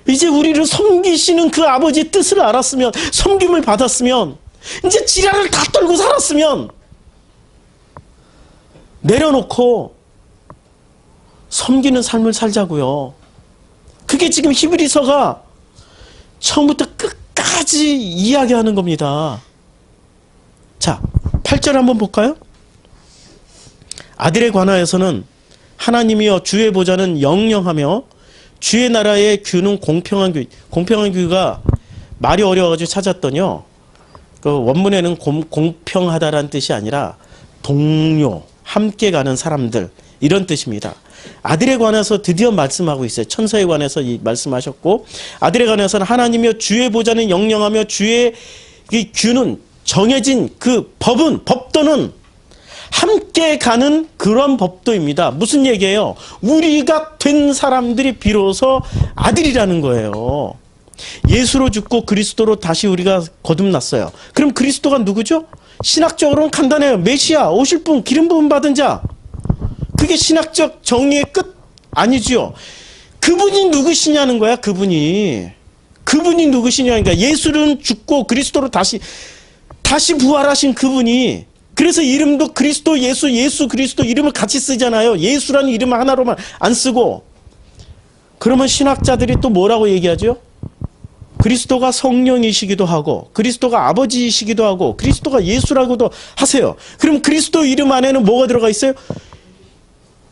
이제 우리를 섬기시는 그 아버지의 뜻을 알았으면, 섬김을 받았으면, 이제 지랄을 다 떨고 살았으면 내려놓고 섬기는 삶을 살자고요. 그게 지금 히브리서가 처음부터 끝까지 이야기하는 겁니다. 자, 8절 한번 볼까요? 아들에 관하여서는 하나님이여 주의 보좌는 영영하며 주의 나라의 규는 공평한 규. 공평한 규가 말이 어려워가지고 찾았더니요. 그 원문에는 공평하다라는 뜻이 아니라 동료, 함께 가는 사람들, 이런 뜻입니다. 아들에 관해서 드디어 말씀하고 있어요. 천사에 관해서 말씀하셨고, 아들에 관해서는 하나님이여 주의 보좌는 영영하며 주의 규는 정해진 그 법도는 함께 가는 그런 법도입니다. 무슨 얘기예요? 우리가 된 사람들이 비로소 아들이라는 거예요. 예수로 죽고 그리스도로 다시 우리가 거듭났어요. 그럼 그리스도가 누구죠? 신학적으로는 간단해요. 메시아 오실 분, 기름 부음 받은 자. 그게 신학적 정의의 끝 아니지요. 그분이 누구시냐는 거야. 그분이 누구시냐니까. 예수는 죽고 그리스도로 다시 부활하신 그분이. 그래서 이름도 그리스도 예수 그리스도 이름을 같이 쓰잖아요. 예수라는 이름 하나로만 안 쓰고. 그러면 신학자들이 또 뭐라고 얘기하죠? 그리스도가 성령이시기도 하고 그리스도가 아버지이시기도 하고 그리스도가 예수라고도 하세요. 그럼 그리스도 이름 안에는 뭐가 들어가 있어요?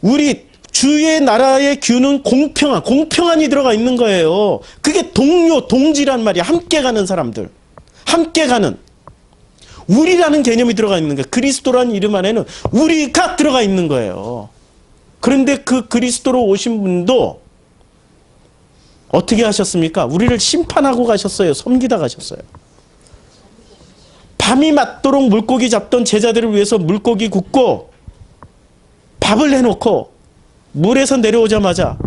우리 주의 나라의 규는 공평한이 들어가 있는 거예요. 그게 동지란 말이야. 함께 가는 사람들. 함께 가는. 우리라는 개념이 들어가 있는 거예요. 그리스도라는 이름 안에는 우리가 들어가 있는 거예요. 그런데 그 그리스도로 오신 분도 어떻게 하셨습니까? 우리를 심판하고 가셨어요. 섬기다 가셨어요. 밤이 맞도록 물고기 잡던 제자들을 위해서 물고기 굽고 밥을 해놓고 물에서 내려오자마자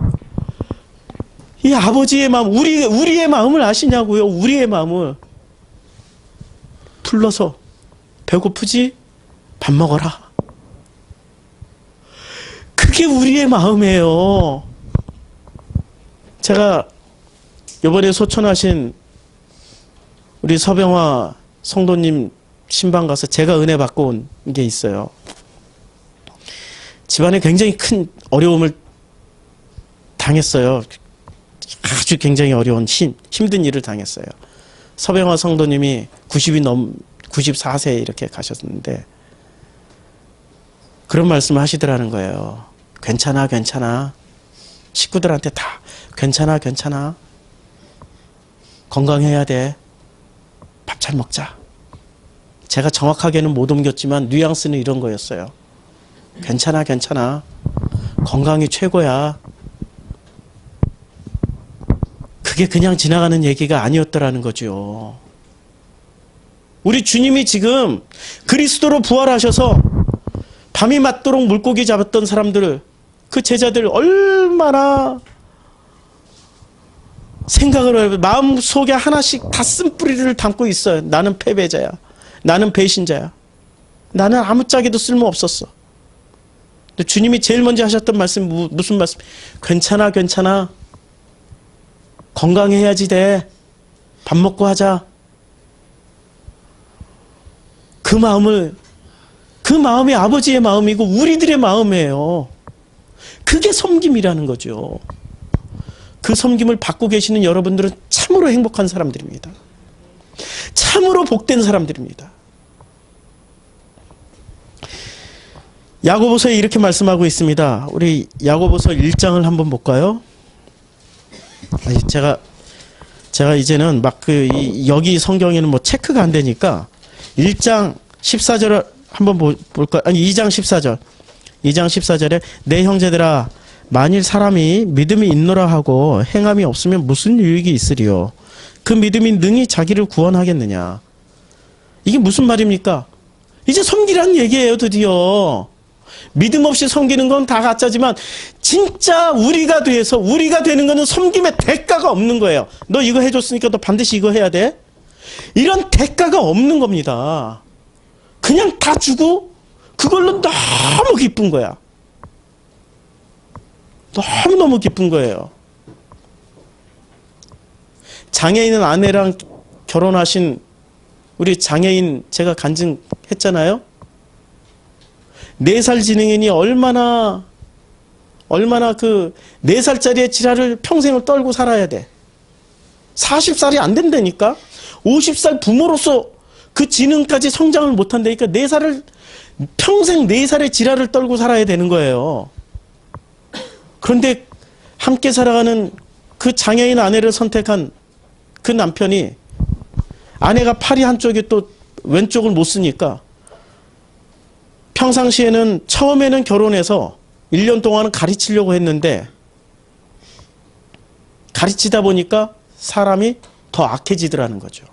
이 아버지의 마음, 우리의 마음을 아시냐고요. 우리의 마음을 불러서 배고프지? 밥 먹어라. 그게 우리의 마음이에요. 제가 이번에 소천하신 우리 서병화 성도님 신방 가서 제가 은혜 받고 온 게 있어요. 집안에 굉장히 큰 어려움을 당했어요. 아주 굉장히 어려운 힘든 일을 당했어요. 서병화 성도님이 94세 이렇게 가셨는데 그런 말씀을 하시더라는 거예요. 괜찮아. 식구들한테 다 괜찮아. 건강해야 돼. 밥 잘 먹자. 제가 정확하게는 못 옮겼지만 뉘앙스는 이런 거였어요. 괜찮아. 건강이 최고야. 그게 그냥 지나가는 얘기가 아니었더라는 거죠. 우리 주님이 지금 그리스도로 부활하셔서 밤이 맞도록 물고기 잡았던 사람들, 그 제자들 얼마나 생각을 마음속에 하나씩 다 쓴뿌리를 담고 있어요. 나는 패배자야. 나는 배신자야. 나는 아무짝에도 쓸모없었어. 근데 주님이 제일 먼저 하셨던 말씀 무슨 말씀? 괜찮아. 건강해야지 돼. 밥 먹고 하자. 그 마음이 아버지의 마음이고 우리들의 마음이에요. 그게 섬김이라는 거죠. 그 섬김을 받고 계시는 여러분들은 참으로 행복한 사람들입니다. 참으로 복된 사람들입니다. 야고보서에 이렇게 말씀하고 있습니다. 우리 야고보서 1장을 한번 볼까요? 제가 이제는 막 여기 성경에는 뭐 체크가 안 되니까 1장 14절을 한번 볼까요? 아니 2장 14절. 2장 14절에 내 형제들아 만일 사람이 믿음이 있노라 하고 행함이 없으면 무슨 유익이 있으리요? 그 믿음이 능히 자기를 구원하겠느냐? 이게 무슨 말입니까? 이제 섬기라는 얘기예요. 드디어. 믿음 없이 섬기는 건 다 가짜지만 진짜 우리가 되는 거는 섬김의 대가가 없는 거예요. 너 이거 해줬으니까 너 반드시 이거 해야 돼. 이런 대가가 없는 겁니다. 그냥 다 주고 그걸로 너무 기쁜 거야. 너무너무 기쁜 거예요. 장애인 아내랑 결혼하신 우리 장애인 제가 간증했잖아요. 4살 지능인이 얼마나 그 4살짜리의 지랄을 평생을 떨고 살아야 돼. 40살이 안 된다니까. 50살 부모로서 그 지능까지 성장을 못 한다니까. 평생 4살의 지랄을 떨고 살아야 되는 거예요. 그런데 함께 살아가는 그 장애인 아내를 선택한 그 남편이 아내가 팔이 한쪽에 또 왼쪽을 못 쓰니까 평상시에는 처음에는 결혼해서 1년 동안은 가르치려고 했는데 가르치다 보니까 사람이 더 악해지더라는 거죠.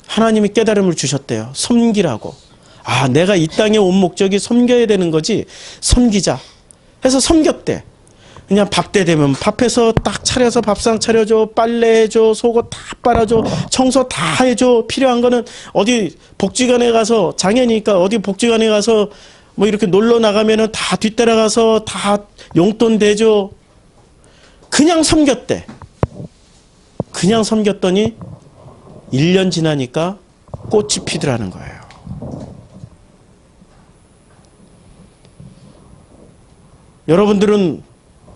하나님이 깨달음을 주셨대요. 섬기라고. 아, 내가 이 땅에 온 목적이 섬겨야 되는 거지. 섬기자. 해서 섬겼대. 그냥 밥 때 되면 밥해서 딱 차려서 밥상 차려줘, 빨래해줘, 속옷 다 빨아줘, 청소 다 해줘. 필요한 거는 어디 복지관에 가서, 장애니까 어디 복지관에 가서 뭐 이렇게 놀러 나가면은 다 뒤따라가서 다 용돈 대줘. 그냥 섬겼대. 그냥 섬겼더니 1년 지나니까 꽃이 피더라는 거예요. 여러분들은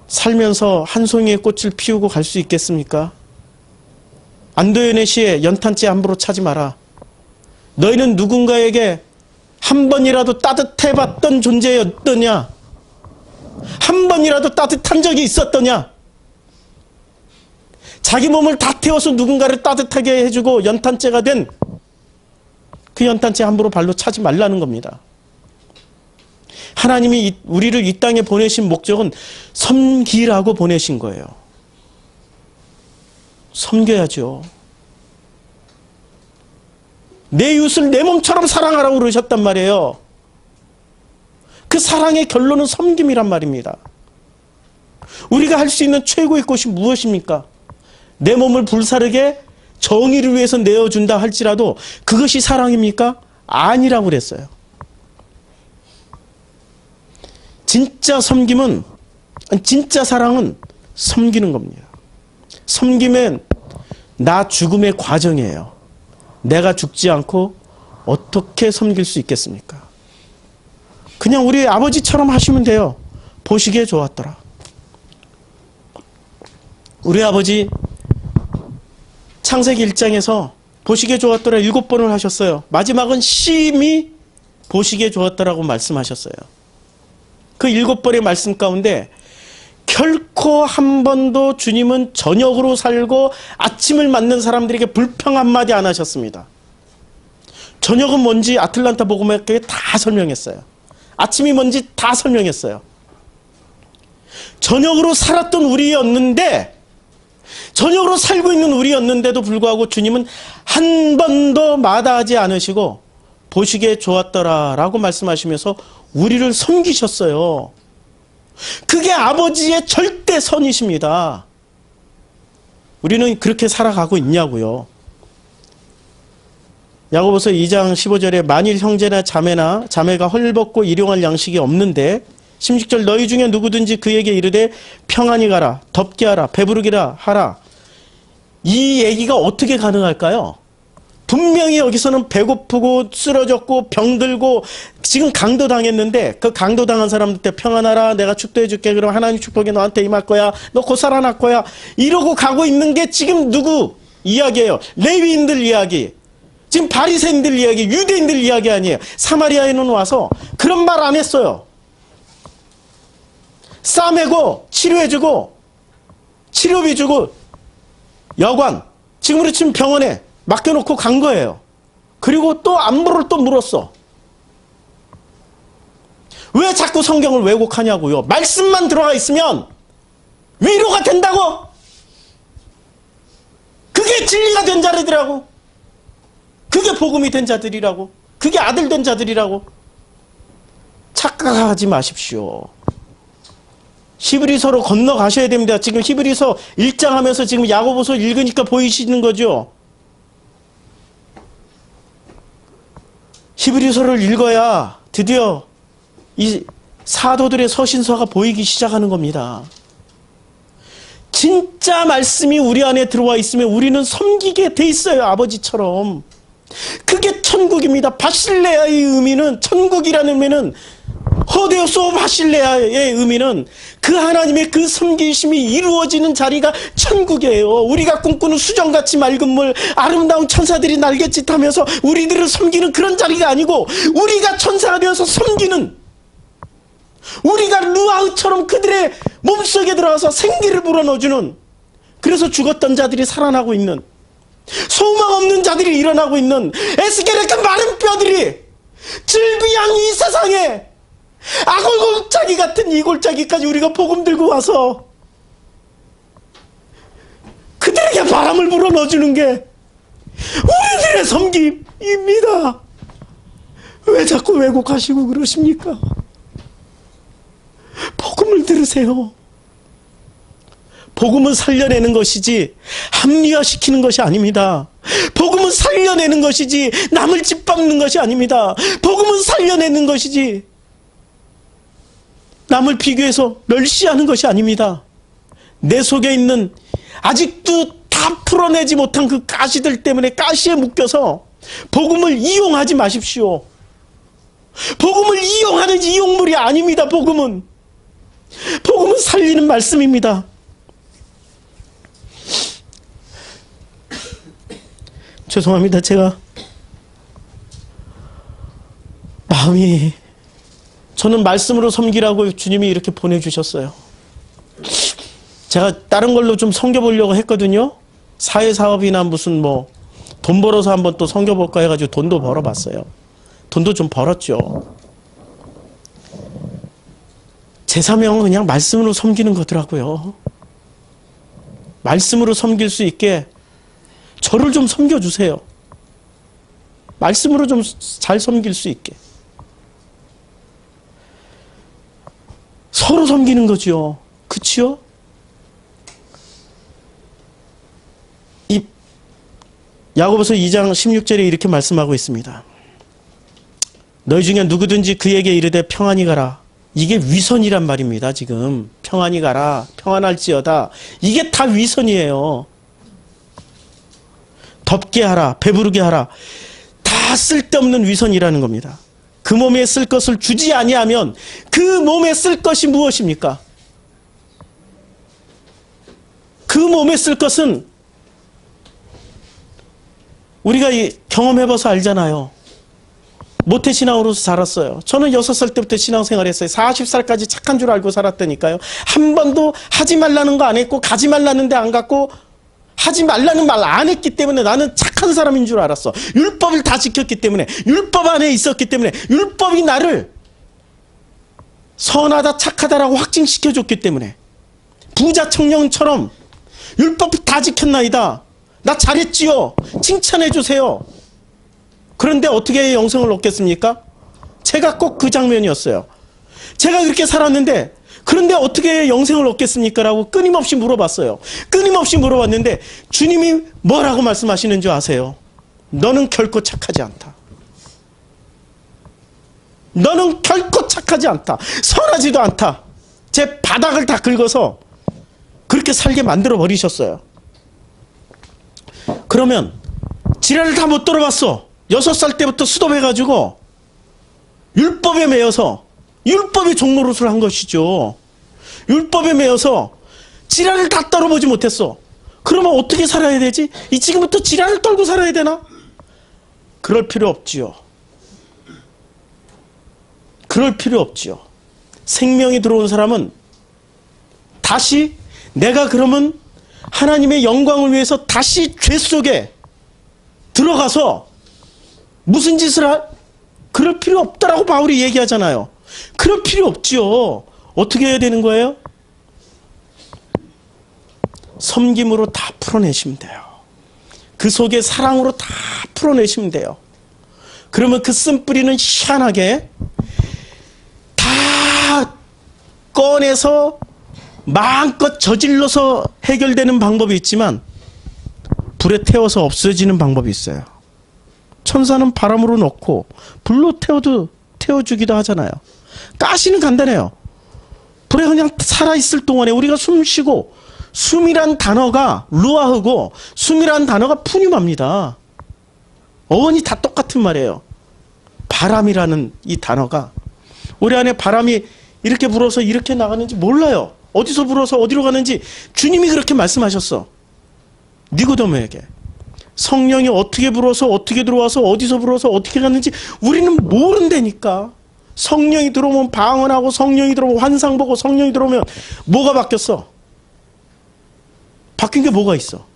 살면서 한 송이의 꽃을 피우고 갈 수 있겠습니까? 안도연의 시에 연탄재 함부로 차지 마라. 너희는 누군가에게 한 번이라도 따뜻해봤던 존재였더냐? 한 번이라도 따뜻한 적이 있었더냐? 자기 몸을 다 태워서 누군가를 따뜻하게 해주고 연탄재가 된 그 연탄재 함부로 발로 차지 말라는 겁니다. 하나님이 우리를 이 땅에 보내신 목적은 섬기라고 보내신 거예요. 섬겨야죠. 내 이웃을 내 몸처럼 사랑하라고 그러셨단 말이에요. 그 사랑의 결론은 섬김이란 말입니다. 우리가 할 수 있는 최고의 것이 무엇입니까? 내 몸을 불사르게 정의를 위해서 내어준다 할지라도 그것이 사랑입니까? 아니라고 그랬어요. 진짜 섬김은, 진짜 사랑은 섬기는 겁니다. 섬김은 나 죽음의 과정이에요. 내가 죽지 않고 어떻게 섬길 수 있겠습니까? 그냥 우리 아버지처럼 하시면 돼요. 보시기에 좋았더라. 우리 아버지 창세기 1장에서 보시기에 좋았더라 7번을 하셨어요. 마지막은 심히 보시기에 좋았더라고 말씀하셨어요. 그 7번의 말씀 가운데 결코 한 번도 주님은 저녁으로 살고 아침을 맞는 사람들에게 불평 한마디 안 하셨습니다. 저녁은 뭔지 아틀란타 복음학교에 다 설명했어요. 아침이 뭔지 다 설명했어요. 저녁으로 살았던 우리였는데, 저녁으로 살고 있는 우리였는데도 불구하고 주님은 한 번도 마다하지 않으시고 보시기에 좋았더라라고 말씀하시면서 우리를 섬기셨어요. 그게 아버지의 절대 선이십니다. 우리는 그렇게 살아가고 있냐고요. 야고보서 2장 15절에 만일 형제나 자매가 헐벗고 일용할 양식이 없는데 16절 너희 중에 누구든지 그에게 이르되 평안히 가라, 덥게 하라, 배부르기라 하라. 이 얘기가 어떻게 가능할까요? 분명히 여기서는 배고프고 쓰러졌고 병들고 지금 강도 당했는데 그 강도 당한 사람들 때 평안하라, 내가 축도해 줄게, 그럼 하나님 축복이 너한테 임할 거야, 너 곧 살아날 거야, 이러고 가고 있는 게 지금 누구 이야기예요? 레위인들 이야기, 지금 바리새인들 이야기, 유대인들 이야기 아니에요. 사마리아인은 와서 그런 말 안 했어요. 싸매고 치료해주고 치료비 주고 여관, 지금으로 치면 병원에 맡겨놓고 간 거예요. 그리고 또 안부를 또 물었어. 왜 자꾸 성경을 왜곡하냐고요. 말씀만 들어가 있으면 위로가 된다고. 그게 진리가 된 자들이라고. 그게 복음이 된 자들이라고. 그게 아들 된 자들이라고. 착각하지 마십시오. 히브리서로 건너가셔야 됩니다. 지금 히브리서 1장 하면서 지금 야고보서 읽으니까 보이시는 거죠. 히브리서를 읽어야 드디어 이 사도들의 서신서가 보이기 시작하는 겁니다. 진짜 말씀이 우리 안에 들어와 있으면 우리는 섬기게 돼 있어요. 아버지처럼. 그게 천국입니다. 바실레아의 의미는, 천국이라는 의미는, 호데오소 바실레아의 의미는 그 하나님의 그 섬기심이 이루어지는 자리가 천국이에요. 우리가 꿈꾸는 수정같이 맑은 물, 아름다운 천사들이 날갯짓하면서 우리들을 섬기는 그런 자리가 아니고, 우리가 천사가 되어서 섬기는, 우리가 루아흐처럼 그들의 몸속에 들어와서 생기를 불어넣어주는, 그래서 죽었던 자들이 살아나고 있는, 소망 없는 자들이 일어나고 있는, 에스겔의 그 마른 뼈들이 즐비한 이 세상에 아골골짜기 같은 이 골짜기까지 우리가 복음 들고 와서 그들에게 바람을 불어 넣어주는 게 우리들의 섬김입니다. 왜 자꾸 왜곡하시고 그러십니까? 복음을 들으세요. 복음은 살려내는 것이지 합리화시키는 것이 아닙니다. 복음은 살려내는 것이지 남을 짓밟는 것이 아닙니다. 복음은 살려내는 것이지 남을 비교해서 멸시하는 것이 아닙니다. 내 속에 있는 아직도 다 풀어내지 못한 그 가시들 때문에 가시에 묶여서 복음을 이용하지 마십시오. 복음을 이용하는 이용물이 아닙니다. 복음은 살리는 말씀입니다. 죄송합니다. 제가 마음이, 저는 말씀으로 섬기라고 주님이 이렇게 보내주셨어요. 제가 다른 걸로 좀 섬겨보려고 했거든요. 사회사업이나 무슨 돈 벌어서 한번 또 섬겨볼까 해가지고 돈도 벌어봤어요. 돈도 좀 벌었죠. 제 사명은 그냥 말씀으로 섬기는 거더라고요. 말씀으로 섬길 수 있게 저를 좀 섬겨주세요. 말씀으로 좀 잘 섬길 수 있게. 서로 섬기는 거죠. 그치요? 이 야고보서 2장 16절에 이렇게 말씀하고 있습니다. 너희 중에 누구든지 그에게 이르되 평안히 가라. 이게 위선이란 말입니다. 지금 평안히 가라, 평안할지어다, 이게 다 위선이에요. 덥게 하라, 배부르게 하라, 다 쓸데없는 위선이라는 겁니다. 그 몸에 쓸 것을 주지 아니하면 그 몸에 쓸 것이 무엇입니까? 그 몸에 쓸 것은 우리가 경험해봐서 알잖아요. 모태신앙으로서 자랐어요. 저는 6살 때부터 신앙생활 했어요. 40살까지 착한 줄 알고 살았다니까요. 한 번도 하지 말라는 거 안 했고, 가지 말라는 데 안 갔고, 하지 말라는 말 안 했기 때문에 나는 착한 사람인 줄 알았어. 율법을 다 지켰기 때문에, 율법 안에 있었기 때문에, 율법이 나를 선하다 착하다라고 확증시켜줬기 때문에, 부자 청년처럼 율법 다 지켰나이다, 나 잘했지요, 칭찬해주세요. 그런데 어떻게 영생을 얻겠습니까? 제가 꼭 그 장면이었어요. 제가 그렇게 살았는데 그런데 어떻게 영생을 얻겠습니까? 라고 끊임없이 물어봤어요. 끊임없이 물어봤는데 주님이 뭐라고 말씀하시는 줄 아세요? 너는 결코 착하지 않다. 너는 결코 착하지 않다. 선하지도 않다. 제 바닥을 다 긁어서 그렇게 살게 만들어 버리셨어요. 그러면 지뢰를 다 못 들어봤어. 6살 때부터 수도해가지고 율법에 매여서 율법의 종노릇을 한 것이죠. 율법에 매여서 지랄을 다 떨어보지 못했어. 그러면 어떻게 살아야 되지? 지금부터 지랄을 떨고 살아야 되나? 그럴 필요 없지요. 그럴 필요 없지요. 생명이 들어온 사람은 다시 내가 그러면 하나님의 영광을 위해서 다시 죄 속에 들어가서 무슨 짓을 그럴 필요 없다라고 바울이 얘기하잖아요. 그럴 필요 없지요. 어떻게 해야 되는 거예요? 섬김으로 다 풀어내시면 돼요. 그 속에 사랑으로 다 풀어내시면 돼요. 그러면 그 쓴뿌리는 희한하게 다 꺼내서 마음껏 저질러서 해결되는 방법이 있지만 불에 태워서 없어지는 방법이 있어요. 천사는 바람으로 넣고 불로 태워주기도 하잖아요. 가시는 간단해요. 불에 그냥 살아있을 동안에 우리가 숨 쉬고, 숨이란 단어가 루아흐고 숨이란 단어가 푸뉴마입니다. 어원이 다 똑같은 말이에요. 바람이라는 이 단어가, 우리 안에 바람이 이렇게 불어서 이렇게 나가는지 몰라요. 어디서 불어서 어디로 가는지 주님이 그렇게 말씀하셨어. 니고데모에게. 성령이 어떻게 불어서 어떻게 들어와서 어디서 불어서 어떻게 갔는지 우리는 모른다니까. 성령이 들어오면 방언하고, 성령이 들어오면 환상 보고, 성령이 들어오면 뭐가 바뀌었어? 바뀐 게 뭐가 있어?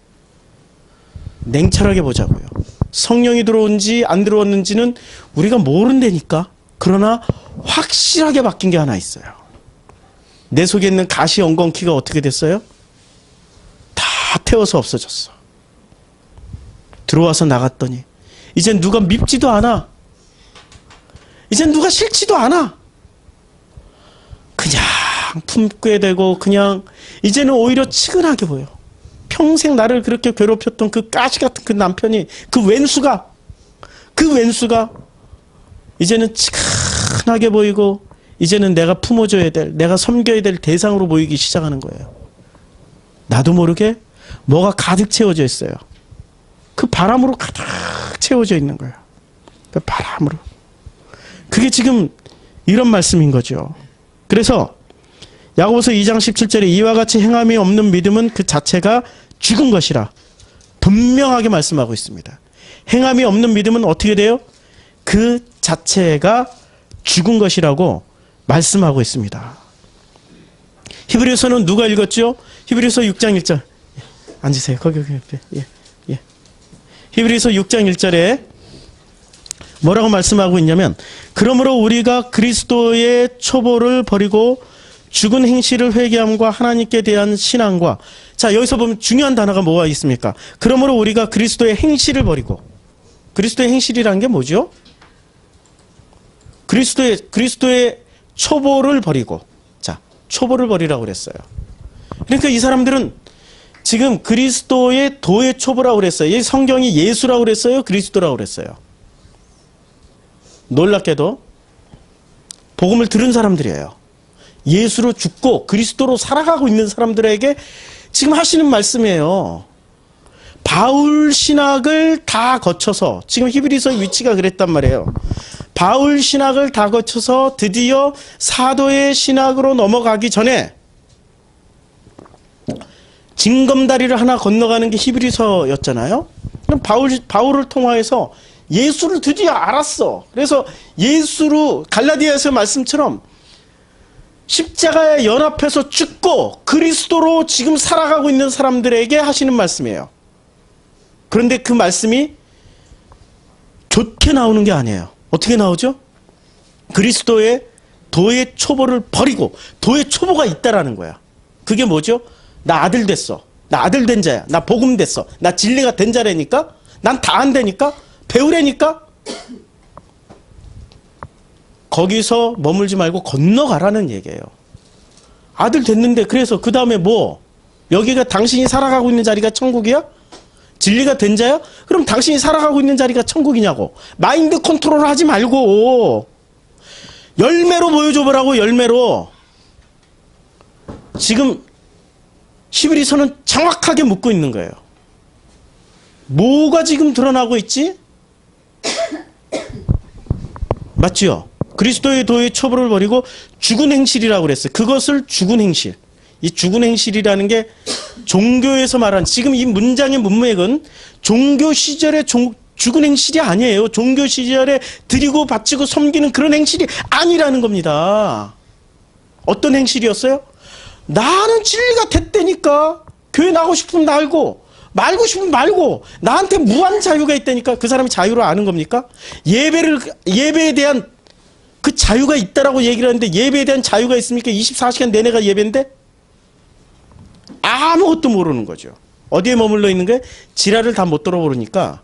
냉철하게 보자고요. 성령이 들어온지 안 들어왔는지는 우리가 모른다니까. 그러나 확실하게 바뀐 게 하나 있어요. 내 속에 있는 가시 엉겅퀴가 어떻게 됐어요? 다 태워서 없어졌어. 들어와서 나갔더니 이젠 누가 밉지도 않아. 이젠 누가 싫지도 않아. 그냥 품게 되고 그냥 이제는 오히려 측은하게 보여. 평생 나를 그렇게 괴롭혔던 그 가시 같은 그 남편이 그 왼수가 이제는 측은하게 보이고 이제는 내가 품어줘야 될, 내가 섬겨야 될 대상으로 보이기 시작하는 거예요. 나도 모르게 뭐가 가득 채워져 있어요. 그 바람으로 가득 채워져 있는 거예요. 그 바람으로. 그게 지금 이런 말씀인 거죠. 그래서 야고보서 2장 17절에 이와 같이 행함이 없는 믿음은 그 자체가 죽은 것이라 분명하게 말씀하고 있습니다. 행함이 없는 믿음은 어떻게 돼요? 그 자체가 죽은 것이라고 말씀하고 있습니다. 히브리서는 누가 읽었죠? 히브리서 6장 1절. 앉으세요. 거기 옆에. 예. 히브리서 6장 1절에 뭐라고 말씀하고 있냐면, 그러므로 우리가 그리스도의 초보를 버리고 죽은 행실을 회개함과 하나님께 대한 신앙과, 자, 여기서 보면 중요한 단어가 뭐가 있습니까? 그러므로 우리가 그리스도의 행실을 버리고, 그리스도의 행실이라는 게 뭐죠? 그리스도의 초보를 버리고, 자, 초보를 버리라고 그랬어요. 그러니까 이 사람들은 지금 그리스도의 도의 초보라고 그랬어요. 이 성경이 예수라고 그랬어요? 그리스도라고 그랬어요? 놀랍게도 복음을 들은 사람들이에요. 예수로 죽고 그리스도로 살아가고 있는 사람들에게 지금 하시는 말씀이에요. 바울 신학을 다 거쳐서, 지금 히브리서의 위치가 그랬단 말이에요. 바울 신학을 다 거쳐서 드디어 사도의 신학으로 넘어가기 전에 징검다리를 하나 건너가는 게 히브리서였잖아요. 그럼 바울을 통하여서 예수를 드디어 알았어. 그래서 예수로 갈라디아에서 말씀처럼 십자가에 연합해서 죽고 그리스도로 지금 살아가고 있는 사람들에게 하시는 말씀이에요. 그런데 그 말씀이 좋게 나오는 게 아니에요. 어떻게 나오죠? 그리스도의 도의 초보를 버리고 도의 초보가 있다라는 거야. 그게 뭐죠? 나 아들 됐어. 나 아들 된 자야. 나 복음 됐어. 나 진리가 된 자라니까? 난 다 안되니까? 배우라니까? 거기서 머물지 말고 건너가라는 얘기예요. 아들 됐는데 그래서 그 다음에 뭐? 여기가 당신이 살아가고 있는 자리가 천국이야? 진리가 된 자야? 그럼 당신이 살아가고 있는 자리가 천국이냐고. 마인드 컨트롤 하지 말고 열매로 보여줘보라고. 열매로. 지금 히브리서는 정확하게 묻고 있는 거예요. 뭐가 지금 드러나고 있지? 맞지요? 그리스도의 도의 초보를 버리고 죽은 행실이라고 그랬어요. 그것을 죽은 행실. 이 죽은 행실이라는 게 종교에서 말하는, 지금 이 문장의 문맥은 종교 시절의 죽은 행실이 아니에요. 종교 시절에 드리고 바치고 섬기는 그런 행실이 아니라는 겁니다. 어떤 행실이었어요? 나는 진리가 됐다니까. 교회 나가고 싶으면 나고 말고 싶으면 말고, 나한테 무한 자유가 있다니까. 그 사람이 자유를 아는 겁니까? 예배에 대한 그 자유가 있다라고 얘기를 하는데 예배에 대한 자유가 있습니까? 24시간 내내가 예배인데? 아무것도 모르는 거죠. 어디에 머물러 있는 거예요? 지랄을 다 못 들어보니까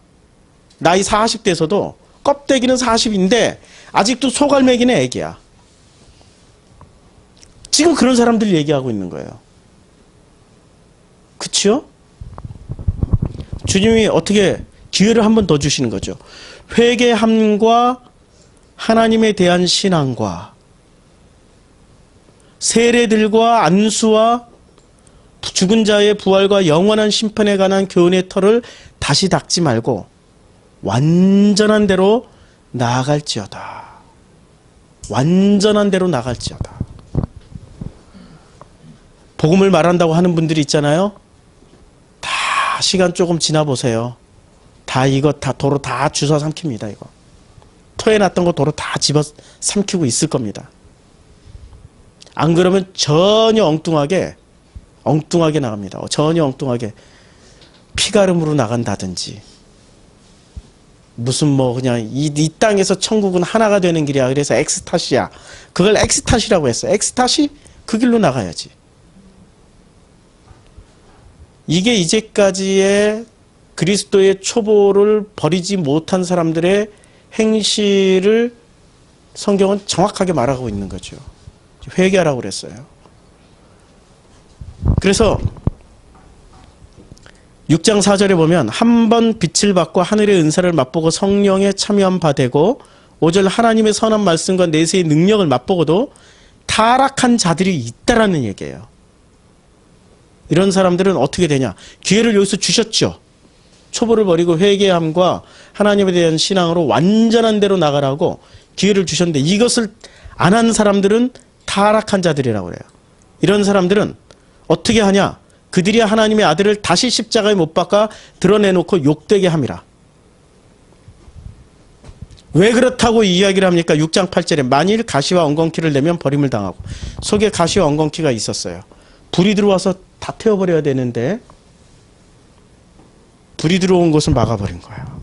나이 40대에서도 껍데기는 40인데 아직도 소갈매기는 애기야. 지금 그런 사람들 얘기하고 있는 거예요. 그치요? 주님이 어떻게 기회를 한 번 더 주시는 거죠. 회개함과 하나님에 대한 신앙과 세례들과 안수와 죽은 자의 부활과 영원한 심판에 관한 교훈의 털을 다시 닦지 말고 완전한 대로 나아갈지어다. 완전한 대로 나아갈지어다. 복음을 말한다고 하는 분들이 있잖아요. 다 시간 조금 지나보세요. 다 이거 다 도로 다 주워 삼킵니다. 이거 토해 놨던 거 도로 다 집어 삼키고 있을 겁니다. 안 그러면 전혀 엉뚱하게 나갑니다. 전혀 엉뚱하게 피가름으로 나간다든지, 무슨 뭐 그냥 이 땅에서 천국은 하나가 되는 길이야. 그래서 엑스타시야. 그걸 엑스타시라고 했어. 엑스타시? 그 길로 나가야지. 이게 이제까지의 그리스도의 초보를 버리지 못한 사람들의 행실을 성경은 정확하게 말하고 있는 거죠. 회개하라고 그랬어요. 그래서 6장 4절에 보면 한 번 빛을 받고 하늘의 은사를 맛보고 성령에 참여한 바 되고 5절 하나님의 선한 말씀과 내세의 능력을 맛보고도 타락한 자들이 있다라는 얘기예요. 이런 사람들은 어떻게 되냐? 기회를 여기서 주셨죠. 초보를 버리고 회개함과 하나님에 대한 신앙으로 완전한 대로 나가라고 기회를 주셨는데 이것을 안 한 사람들은 타락한 자들이라고 그래요. 이런 사람들은 어떻게 하냐? 그들이 하나님의 아들을 다시 십자가에 못 박아 드러내놓고 욕되게 함이라. 왜 그렇다고 이야기를 합니까? 6장 8절에 만일 가시와 엉겅퀴를 내면 버림을 당하고 속에 가시와 엉겅퀴가 있었어요. 불이 들어와서 다 태워버려야 되는데 불이 들어온 곳을 막아버린 거야.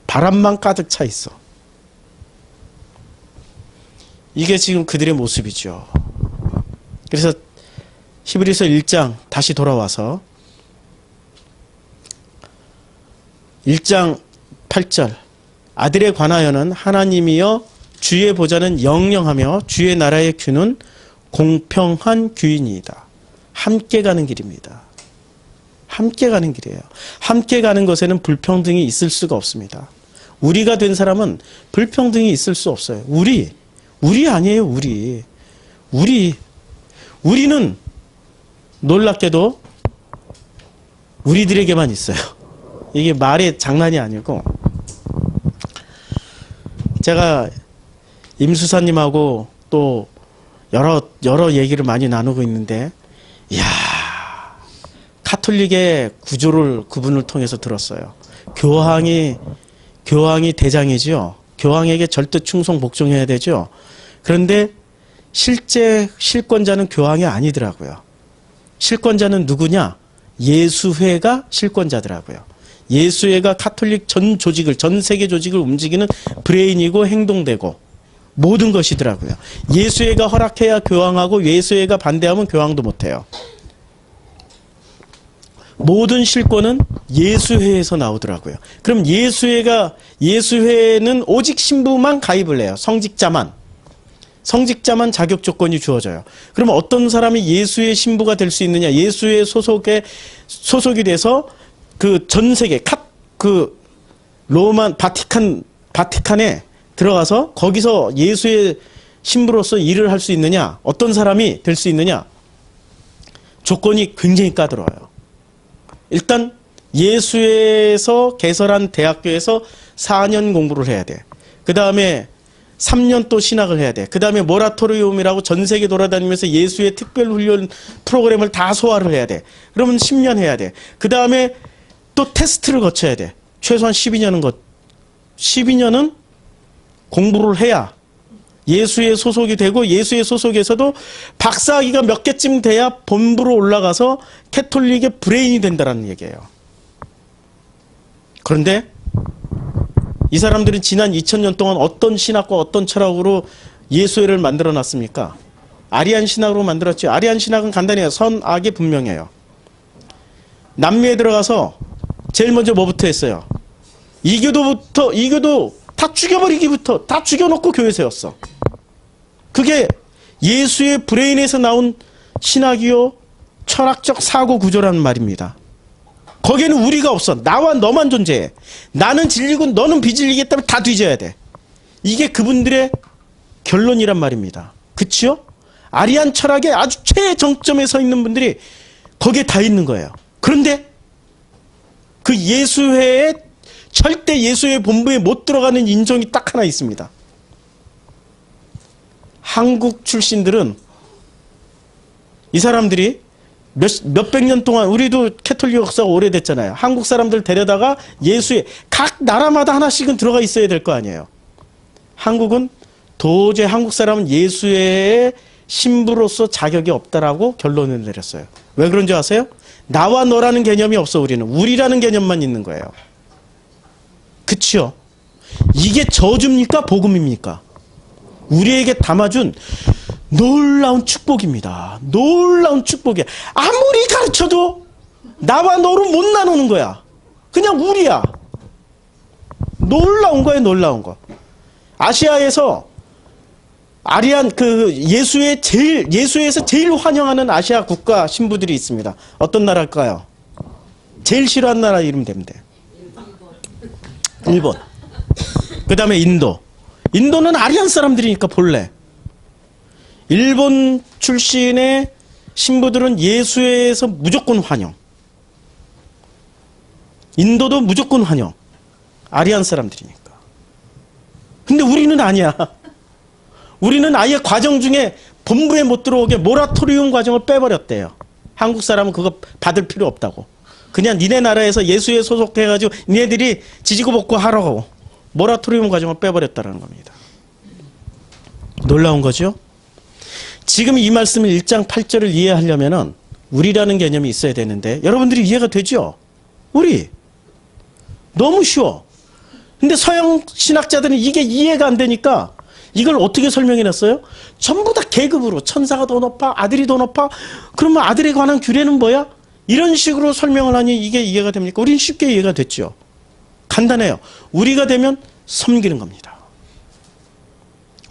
바람만 가득 차 있어. 이게 지금 그들의 모습이죠. 그래서 히브리서 1장 다시 돌아와서 1장 8절 아들에 관하여는 하나님이여 주의 보좌는 영영하며 주의 나라의 규는 공평한 규이니이다. 함께 가는 길입니다. 함께 가는 길이에요. 함께 가는 것에는 불평등이 있을 수가 없습니다. 우리가 된 사람은 불평등이 있을 수 없어요. 우리 아니에요. 우리는 놀랍게도 우리들에게만 있어요. 이게 말의 장난이 아니고 제가 임수사님하고 또 여러 얘기를 많이 나누고 있는데 이야 카톨릭의 구조를 그분을 통해서 들었어요. 교황이 대장이죠. 교황에게 절대 충성 복종해야 되죠. 그런데 실제 실권자는 교황이 아니더라고요. 실권자는 누구냐? 예수회가 실권자더라고요. 예수회가 카톨릭 전 조직을, 전 세계 조직을 움직이는 브레인이고 행동되고 모든 것이더라고요. 예수회가 허락해야 교황하고 예수회가 반대하면 교황도 못해요. 모든 실권은 예수회에서 나오더라고요. 그럼 예수회는 오직 신부만 가입을 해요. 성직자만 자격 조건이 주어져요. 그러면 어떤 사람이 예수의 신부가 될 수 있느냐? 예수의 소속이 돼서 그 전 세계 로만 바티칸에 들어가서 거기서 예수의 신부로서 일을 할 수 있느냐? 어떤 사람이 될 수 있느냐? 조건이 굉장히 까다로워요. 일단 예수에서 개설한 대학교에서 4년 공부를 해야 돼. 그 다음에 3년 또 신학을 해야 돼. 그 다음에 모라토리움이라고 전 세계 돌아다니면서 예수의 특별훈련 프로그램을 다 소화를 해야 돼. 그러면 10년 해야 돼. 그 다음에 또 테스트를 거쳐야 돼. 최소한 12년은 공부를 해야 예수의 소속이 되고 예수의 소속에서도 박사학위가 몇 개쯤 돼야 본부로 올라가서 캐톨릭의 브레인이 된다는 얘기예요. 그런데 이 사람들은 지난 2000년 동안 어떤 신학과 어떤 철학으로 예수회를 만들어 놨습니까? 아리안 신학으로 만들었죠. 아리안 신학은 간단해요. 선악이 분명해요. 남미에 들어가서 제일 먼저 뭐부터 했어요? 이교도 다 죽여버리기부터 다 죽여놓고 교회 세웠어. 그게 예수의 브레인에서 나온 신학이요 철학적 사고 구조라는 말입니다. 거기에는 우리가 없어. 나와 너만 존재해. 나는 진리고 너는 비진리겠다면 다 뒤져야 돼. 이게 그분들의 결론이란 말입니다. 그치요? 아리안 철학의 아주 최정점에 서 있는 분들이 거기에 다 있는 거예요. 그런데 그 예수회에 절대 예수회 본부에 못 들어가는 인종이 딱 하나 있습니다. 한국 출신들은 이 사람들이 몇백 년 동안 우리도 캐톨릭 역사가 오래됐잖아요. 한국 사람들 데려다가 예수회 각 나라마다 하나씩은 들어가 있어야 될 거 아니에요. 한국은 도저히 한국 사람은 예수회의 신부로서 자격이 없다라고 결론을 내렸어요. 왜 그런지 아세요? 나와 너라는 개념이 없어. 우리라는 개념만 있는 거예요. 그치요? 이게 저주입니까? 복음입니까? 우리에게 담아준 놀라운 축복입니다. 놀라운 축복이야. 아무리 가르쳐도 나와 너로 못 나누는 거야. 그냥 우리야. 놀라운 거예요. 놀라운 거. 아시아에서 아리안 예수에서 제일 환영하는 아시아 국가 신부들이 있습니다. 어떤 나라일까요? 제일 싫어하는 나라 이름 대면 돼요. 일본. 그다음에 인도. 인도는 아리안 사람들이니까 본래. 일본 출신의 신부들은 예수회에서 무조건 환영. 인도도 무조건 환영. 아리안 사람들이니까. 근데 우리는 아니야. 우리는 아예 과정 중에 본부에 못 들어오게 모라토리움 과정을 빼버렸대요. 한국 사람은 그거 받을 필요 없다고. 그냥 니네 나라에서 예수에 소속해가지고 니네들이 지지고 볶고 하라고 모라토리움 과정을 빼버렸다는 겁니다. 놀라운 거죠? 지금 이 말씀을 1장 8절을 이해하려면은 우리라는 개념이 있어야 되는데 여러분들이 이해가 되죠? 우리. 너무 쉬워. 근데 서양 신학자들은 이게 이해가 안 되니까 이걸 어떻게 설명해놨어요? 전부 다 계급으로 천사가 더 높아, 아들이 더 높아. 그러면 아들에 관한 규례는 뭐야? 이런 식으로 설명을 하니 이게 이해가 됩니까? 우리는 쉽게 이해가 됐죠. 간단해요. 우리가 되면 섬기는 겁니다.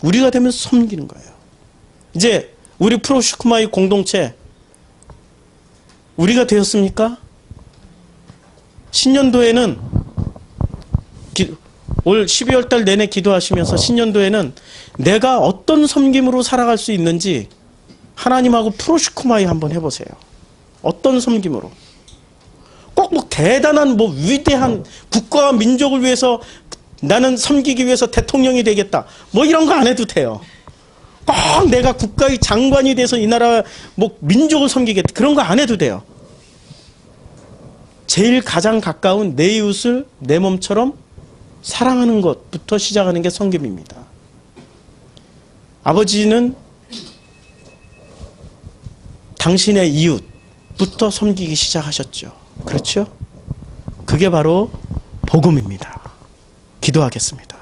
우리가 되면 섬기는 거예요. 이제 우리 프로슈크마이 공동체 우리가 되었습니까? 신년도에는 올 12월 달 내내 기도하시면서 신년도에는 내가 어떤 섬김으로 살아갈 수 있는지 하나님하고 프로슈크마이 한번 해보세요. 어떤 섬김으로. 꼭 뭐 대단한 뭐 위대한 국가와 민족을 위해서 나는 섬기기 위해서 대통령이 되겠다. 뭐 이런 거 안 해도 돼요. 꼭 내가 국가의 장관이 돼서 이 나라 뭐 민족을 섬기겠다. 그런 거 안 해도 돼요. 제일 가장 가까운 내 이웃을 내 몸처럼 사랑하는 것부터 시작하는 게 섬김입니다. 아버지는 당신의 이웃부터 섬기기 시작하셨죠. 그렇죠? 그게 바로 복음입니다. 기도하겠습니다.